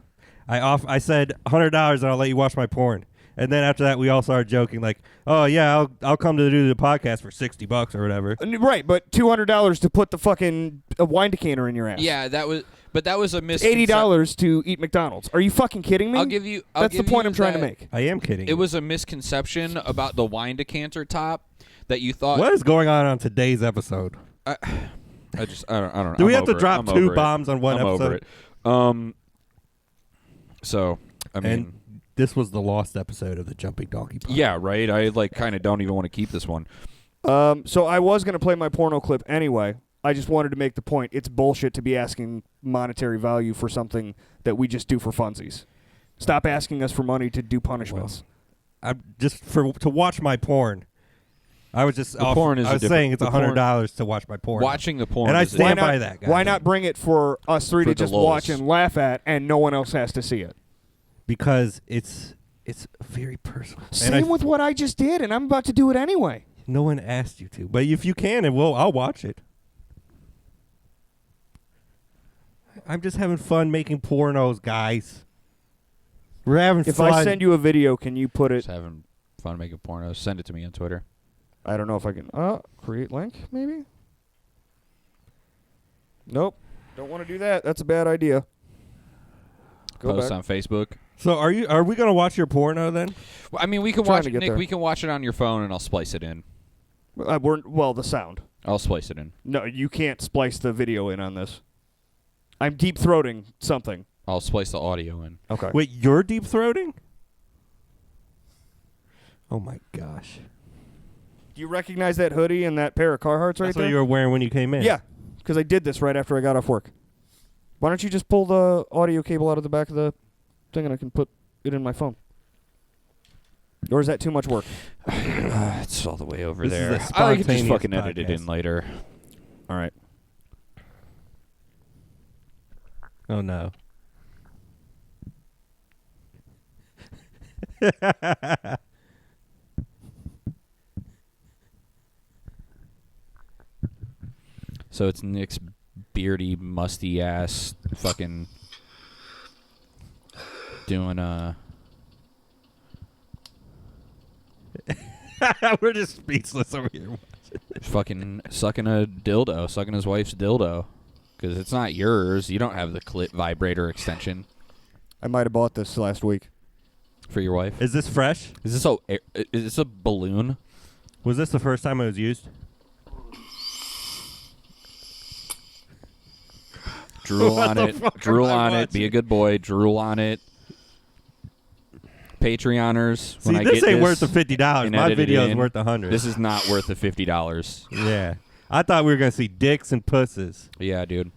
I said $100 and I'll let you watch my porn. And then after that, we all started joking like, "Oh yeah, I'll come to do the podcast for $60 or whatever." Right, but $200 to put the fucking wine decanter in your ass. Yeah, that was a misconception. $80 to eat McDonald's. Are you fucking kidding me? I'll give you. That's the point I'm trying to that make. I am kidding. It was a misconception about the wine decanter top that you thought. What is going on today's episode? I don't know. Do we I'm have to over it. drop I'm 2 over it. bombs on one I'm episode? over it. So I mean, And this was the lost episode of the Jumping Donkey podcast. yeah, right. I kind of don't even want to keep this one. So I was going to play my porno clip anyway. I just wanted to make the point. It's bullshit to be asking monetary value for something that we just do for funsies. Stop asking us for money to do punishments. I'm just to watch my porn. I was just porn is I a was different- saying it's the porn- $100 to watch my porn. Watching the porn, And I is a stand different- by that, guys. Why not bring it for us three For to the just lulz. watch and laugh at, and no one else has to see it? because it's It's very personal. Same with what I just did, and I'm about to do it anyway. No one asked you to, but if you can, I'll watch it. I'm just having fun making pornos, guys. We're having If fun. I send you a video, can you put it? Just having fun making pornos. Send it to me on Twitter. I don't know if I can. Create link, maybe? Nope. Don't want to do that. That's a bad idea. Go Post back. on Facebook. So are we gonna watch your porno then? Well, I mean, we can Trying watch to it, get Nick. there. We can watch it on your phone, and I'll splice it in. The sound. I'll splice it in. No, you can't splice the video in on this. I'm deep throating something. I'll splice the audio in. Okay. Wait, you're deep throating? Oh my gosh! Do you recognize that hoodie and that pair of Carhartts right That's there? what you were wearing when you came in. Yeah, because I did this right after I got off work. Why don't you just pull the audio cable out of the back of the thing and I can put it in my phone? Or is that too much work? It's all the way over This is there. a I can just spontaneous fucking edit it podcast. in later. All right. Oh no. So it's Nick's beardy, musty ass fucking doing We're just speechless over here. fucking sucking a dildo, sucking his wife's dildo. Because it's not yours. You don't have the clit vibrator extension I might have bought this last week. for your wife. Is this fresh? Is this a balloon? Was this the first time it was used? Drool What on the it. fuck Drool am I on it. Be a good boy. Drool on it. Patreoners. See, when I this get ain't this worth the $50. and My edit it video is in, worth $100. This is not worth the $50. Yeah. I thought we were gonna see dicks and pusses. Yeah, dude.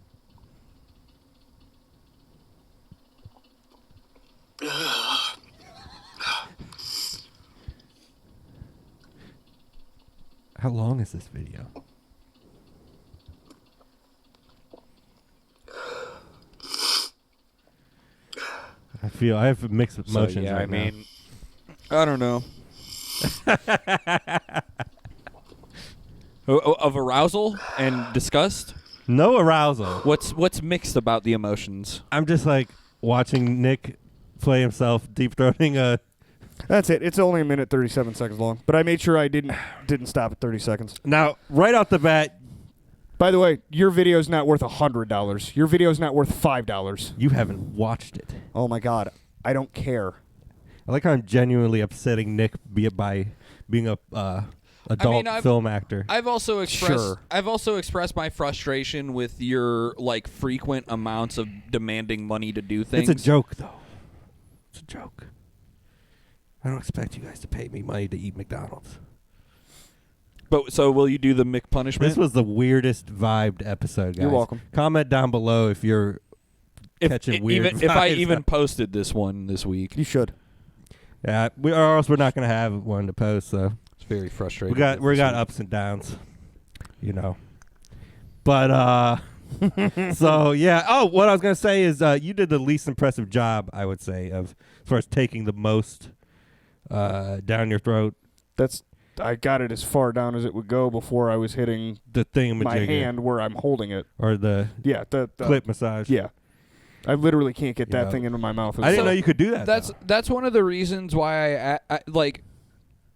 How long is this video? I have mixed emotions So, yeah, right I mean, I don't know. Of arousal and disgust. now. No arousal. What's mixed about the emotions? I'm just like watching Nick play himself deep throating a. That's it. It's only 1 minute 37 seconds long, but I made sure I didn't stop at 30 seconds. Now, right off the bat, By the way, your video's not worth $100. Your video's not worth $5. you haven't watched it. Oh my God, I don't care. I like how I'm genuinely upsetting Nick by being a adult film actor. I've also expressed Sure. I've also expressed my frustration with your like frequent amounts of demanding money to do things. It's a joke, though. It's a joke. I don't expect you guys to pay me money to eat McDonald's. But so will you do the McPunishment? This was the weirdest vibed episode, guys. You're welcome. Comment down below if you're catching weird if I vibes. even posted this one this week. You should. Yeah, or else we're not gonna have one to post. So It's very frustrating. we got ups and downs, you know. But so yeah. Oh, what I was gonna say is you did the least impressive job, I would say, of as far as taking the most down your throat. I got it as far down as it would go before I was hitting The thingamajigger. my hand where I'm holding it. Or the Yeah, the clip massage. Yeah, I literally can't get that Yeah. thing into my mouth. I didn't know you could do that. That's one of the reasons why I like,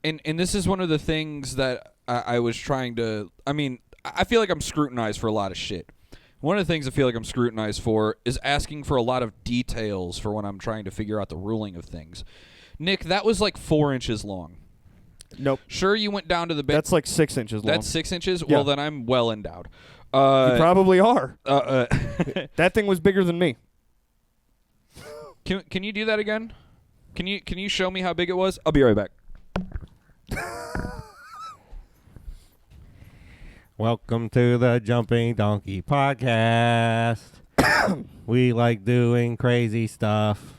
and this is one of the things that I was trying to. I mean, I feel like I'm scrutinized for a lot of shit. One of the things I feel like I'm scrutinized for is asking for a lot of details for when I'm trying to figure out the ruling of things. Nick, that was like 4 inches long. Nope. Sure, you went down to the base. That's like 6 inches long. That's 6 inches. Yeah. Well, then I'm well endowed. You probably are. Can That thing was bigger than me. you do that again? Can you show me how big it was? I'll be right back. Welcome to the Jumping Donkey Podcast. We like doing crazy stuff.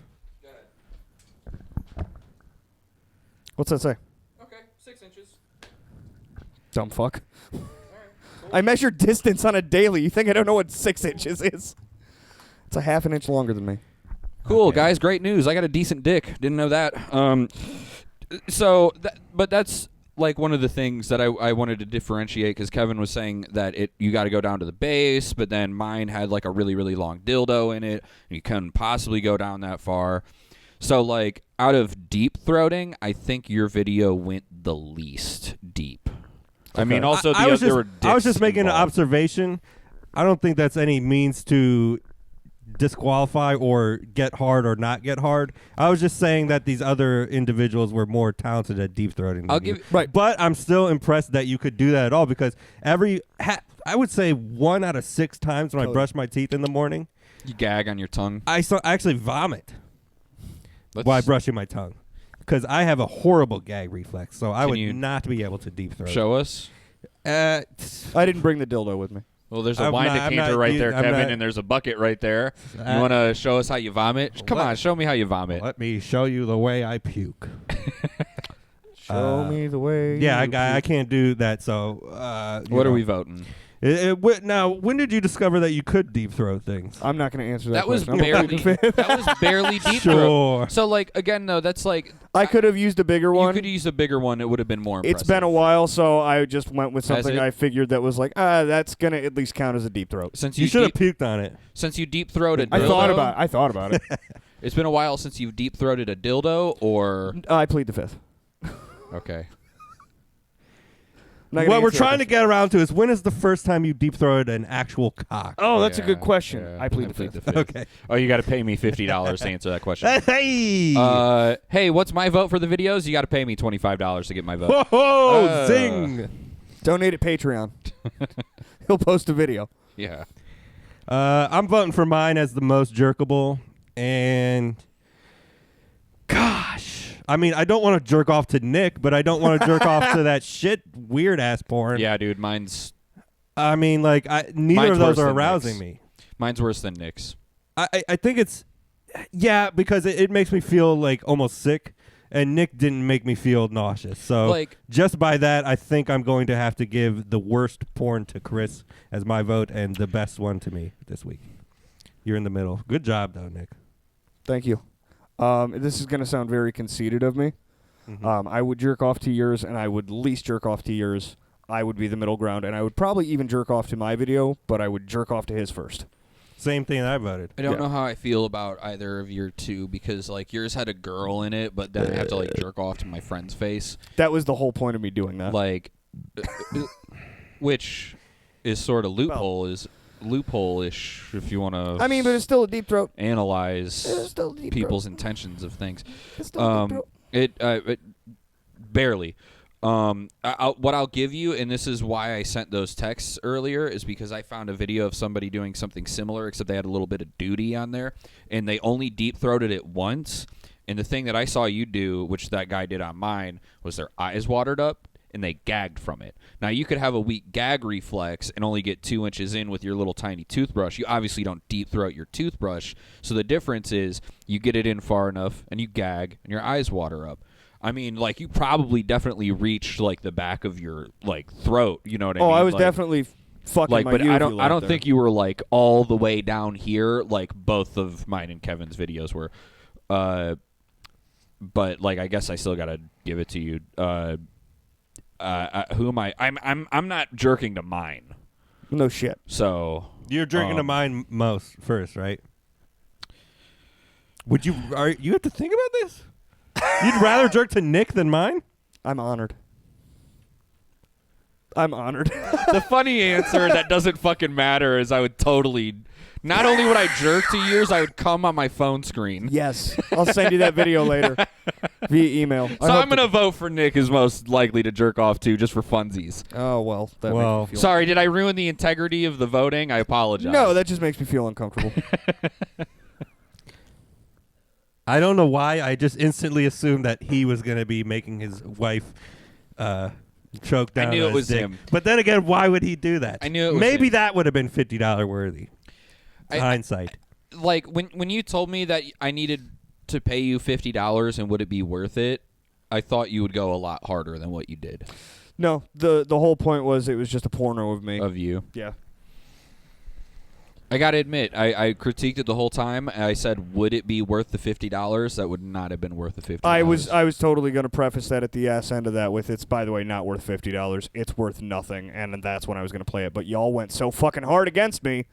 What's that say? Okay, 6 inches. Dumb fuck. I measure distance on a daily. You think I don't know what 6 inches is? It's a half an inch longer than me. Cool, Okay. guys. Great news. I got a decent dick. Didn't know that. But that's like one of the things that I wanted to differentiate, because Kevin was saying that you got to go down to the base, but then mine had like a really, really long dildo in it. And you couldn't possibly go down that far. So like out of deep throating, I think your video went the least deep. I mean, also I was there were just making an involved. observation. I don't think that's any means to disqualify or get hard or not get hard. I was just saying that these other individuals were more talented at deep throating than I'll you. give Right. But I'm still impressed that you could do that at all, because I would say 1 out of 6 times when I brush my teeth in the morning, you gag on your tongue. I actually vomit while brushing my tongue, because I have a horrible gag reflex, so I Can would you not be able to deep throat. Show us. I didn't bring the dildo with me. Well, there's a I'm wine not- I'm decanter not- right you- there, I'm Kevin, not- and there's a bucket right there. You want to show us how you vomit? Come on, show me how you vomit. Let me show you the way I puke. Show me the way. Yeah, you I puke. can't do that. So, What are we voting? Now, when did you discover that you could deep throat things? I'm not going to answer that. That was question. I'm barely. pleading the fifth. That was barely deep Sure. throat. So, like, again, though, that's like I could have used a bigger you one. could use a bigger one. It would have been more impressive. It's been a while, so I just went with Has something it? I figured that was like, that's going to at least count as a deep throat. Since You you should have deep, puked on it. since you deep throated. I thought dildo, about it. It's been a while since you've deep throated a dildo, or I plead the fifth. okay. Not gonna What we're answer that trying to question. get around to is, when is the first time you deep throated an actual cock? Oh, that's a good Yeah, question. yeah. I plead the fifth. Okay. Oh, you got to pay me $50 to answer that question. Hey! Hey, what's my vote for the videos? You got to pay me $25 to get my vote. Whoa! Zing! Donate at Patreon. He'll post a video. Yeah. I'm voting for mine as the most jerkable, and gosh, I mean, I don't want to jerk off to Nick, but I don't want to jerk off to that shit weird ass porn. Yeah, dude, mine's I mean, like, neither Mine's of those worse are than arousing Nick's. me. mine's worse than Nick's. I think it's, yeah, because it makes me feel like almost sick, and Nick didn't make me feel nauseous. So Like- just by that, I think I'm going to have to give the worst porn to Chris as my vote, and the best one to me this week. You're in the middle. Good job, though, Nick. Thank you. This is going to sound very conceited of me. I would jerk off to yours, and I would least jerk off to yours. I would be the middle ground, and I would probably even jerk off to my video, but I would jerk off to his first. Same thing that I voted. I don't Yeah. know how I feel about either of your two, because like yours had a girl in it, but then I have to like jerk off to my friend's face, That was the whole point of me doing that. like, which is sort of loophole-ish if you want to. I mean, but it's still a deep throat. analyze It's still a deep people's intentions of things. throat. It's still a deep throat. It barely. What I'll give you, and this is why I sent those texts earlier, is because I found a video of somebody doing something similar, except they had a little bit of duty on there, and they only deep-throated it once. And the thing that I saw you do, which that guy did on mine, was their eyes watered up, and they gagged from it. Now, you could have a weak gag reflex and only get 2 inches in with your little tiny toothbrush. You obviously don't deep-throat your toothbrush, so the difference is you get it in far enough, and you gag, and your eyes water up. I mean, like, you probably definitely reached, like, the back of your, like, throat, you know what I mean? I was Like- definitely fucking like, my but UV I don't light think you were like all the way down here like both of mine and Kevin's videos were. But like I guess I still gotta give it to you. Who am I? I'm not jerking to mine. No shit. So You're drinking to mine most first, right? Would you? You have to think about this. You'd rather jerk to Nick than mine? I'm honored. I'm honored. the funny answer that doesn't fucking matter is I would totally. Not only would I jerk to yours, I would come on my phone screen. Yes. I'll send you that video later via email. So I'm gonna vote for Nick is most likely to jerk off to, just for funsies. Oh, well. That Well, makes me feel Sorry, did I ruin the integrity of the voting? I apologize. No, that just makes me feel uncomfortable. I don't know why. I just instantly assumed that he was going to be making his wife choke down. I knew on it his was dick. him. But then again, why would he do that? I knew it was Maybe him. that would have been $50 worthy. I- Hindsight. Like when you told me that I needed to pay you $50 and would it be worth it, I thought you would go a lot harder than what you did No, the whole point was it was just a porno of me. of you. Yeah. I got to admit, I critiqued it the whole time. I said, would it be worth the $50? That would not have been worth the $50. I was totally going to preface that at the ass end of that with, it's, by the way, not worth $50. It's worth nothing, and that's when I was going to play it. But y'all went so fucking hard against me.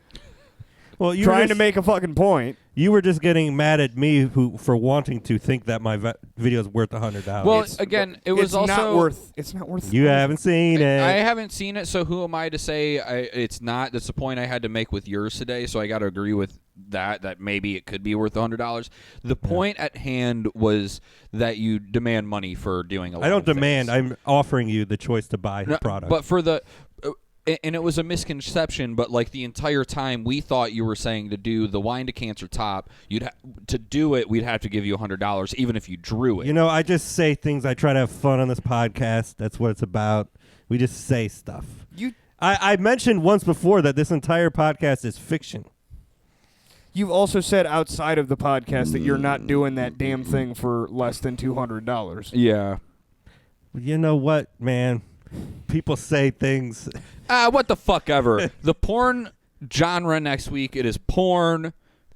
Well, you trying to make a fucking point. You were just getting mad at me for wanting to think that my video is worth $100. Well, again, it was also not worth. It's not worth. You haven't seen it. I haven't seen it, so who am I to say it's not? That's the point I had to make with yours today. So I got to agree with that maybe it could be worth $100. The point at hand was that you demand money for doing a lot. I don't of demand. things. I'm offering you the choice to buy the product. But for the. And it was a misconception, but like the entire time we thought you were saying to do the wine to cancer top, to do it, we'd have to give you $100, even if you drew it. You know, I just say things. I try to have fun on this podcast. That's what it's about. We just say stuff. I mentioned once before that this entire podcast is fiction. You've also said outside of the podcast that you're not doing that damn thing for less than $200. Yeah. You know what, man? People say things. What the fuck ever. The porn genre next week, it is porn,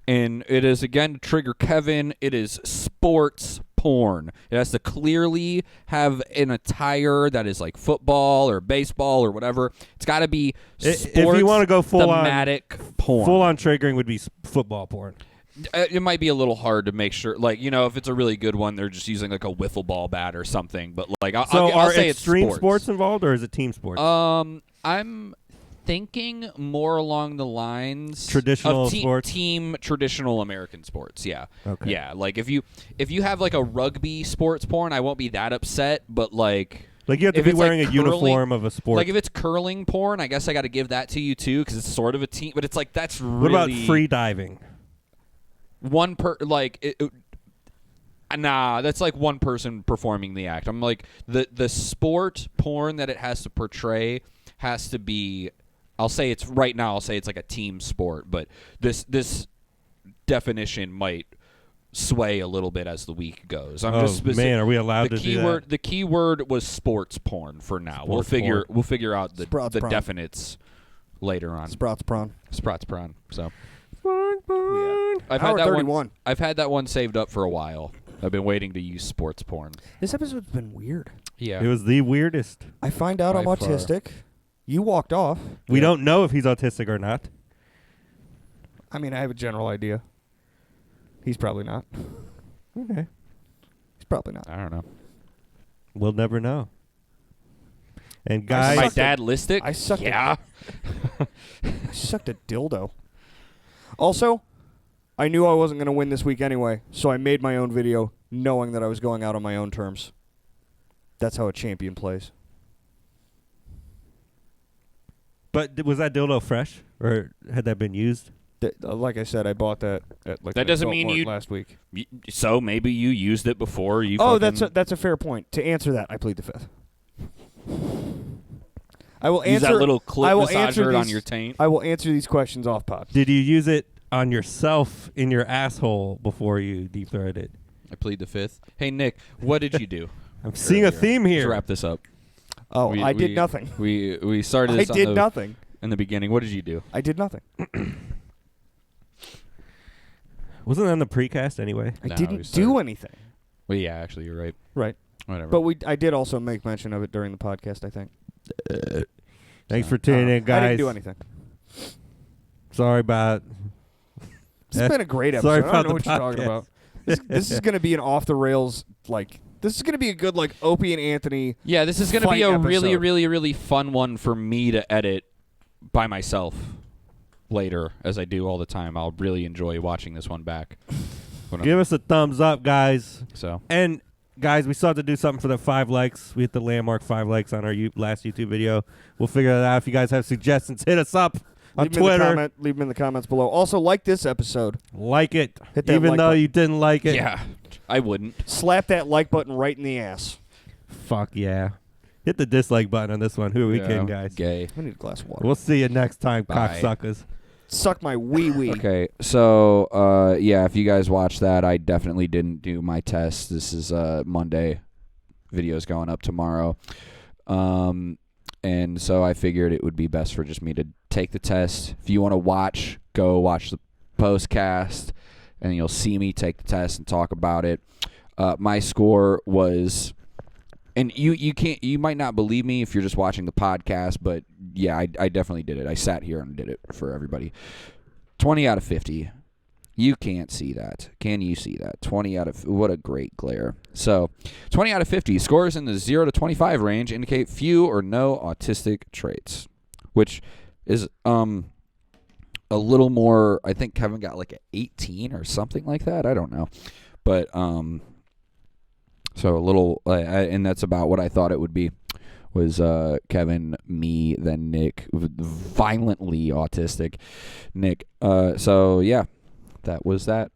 and it is, again, to trigger Kevin, it is sports porn. It has to clearly have an attire that is like football or baseball or whatever. It's got to be sports if you want to go thematic porn. Full-on triggering would be football porn. It might be a little hard to make sure, like, you know, if it's a really good one, they're just using like a wiffle ball bat or something. But like, I'll say it's extreme sports involved, or is it team sports? I'm thinking more along the lines traditional of sports, team traditional American sports. Yeah, okay, yeah. Like if you have like a rugby sports porn, I won't be that upset. But like you have to be wearing a uniform of a sport. Like if it's curling porn, I guess I got to give that to you too, because it's sort of a team. But it's like that's really. What about free diving? Nah, that's like one person performing the act. I'm like the sport porn that it has to portray has to be. I'll say it's like a team sport, but this definition might sway a little bit as the week goes. Man, are we allowed to do that? The key word was sports porn for now. We'll figure out the definites later on. Sprouts prawn. So. Yeah. I've had that one saved up for a while. I've been waiting to use sports porn. This episode's been weird. Yeah. It was the weirdest. I find out I'm autistic. You walked off. We don't know if he's autistic or not. I mean, I have a general idea. He's probably not. Okay. He's probably not. I don't know. We'll never know. And guys, my dad listed. I sucked. I sucked a dildo. Also, I knew I wasn't going to win this week anyway, so I made my own video knowing that I was going out on my own terms. That's how a champion plays. But was that dildo fresh, or had that been used? Like I said, I bought that at that doesn't mean you last week. So maybe you used it before you. Oh, that's a fair point. To answer that, I plead the fifth. I will use answer that little clip massager on your taint. I will answer these questions off pod. Did you use it on yourself in your asshole before you deep throated it? I plead the fifth. Hey Nick, what did you do? I'm seeing a theme here. Let's wrap this up. Oh, I did nothing. We started this. I did nothing in the beginning. What did you do? I did nothing. Wasn't that on the precast anyway? I didn't do anything. Well, yeah, actually, you're right. Right. Whatever. But I did also make mention of it during the podcast, I think. Thanks for tuning in, guys. I didn't do anything. Sorry about. This has been a great episode. Sorry I don't know what you're talking about. This is going to be an off the rails This is going to be a good Opie and Anthony. Yeah, this is going to be a episode. really, really, really fun one for me to edit by myself later, as I do all the time. I'll really enjoy watching this one back. Give us a thumbs up, guys. So and. Guys, we still have to do something for the 5 likes. We hit the landmark 5 likes on our last YouTube video. We'll figure that out. If you guys have suggestions, hit us up on Twitter. Leave them in the comments below. Also, like this episode. Like it. Hit that even like though button. you didn't like it. Yeah, I wouldn't. Slap that like button right in the ass. Fuck yeah. Hit the dislike button on this one. Who are we kidding, guys? Gay. I need a glass of water. We'll see you next time, Bye. cocksuckers. Suck my wee-wee. Okay, so, yeah, if you guys watched that, I definitely didn't do my test. This is Monday. Video's going up tomorrow. And so I figured it would be best for just me to take the test. If you want to watch go watch the postcast, and you'll see me take the test and talk about it. My score was, and you might not believe me if you're just watching the podcast, but yeah, I definitely did it. I sat here and did it for everybody. 20 out of 50. You can't see that. Can you see that? 20 out of, what a great glare. So 20 out of 50. Scores in the 0 to 25 range indicate few or no autistic traits, which is a little more, I think Kevin got like an 18 or something like that. I don't know. But so a little, and that's about what I thought it would be, was Kevin, me, then Nick, violently autistic Nick. So yeah, that was that.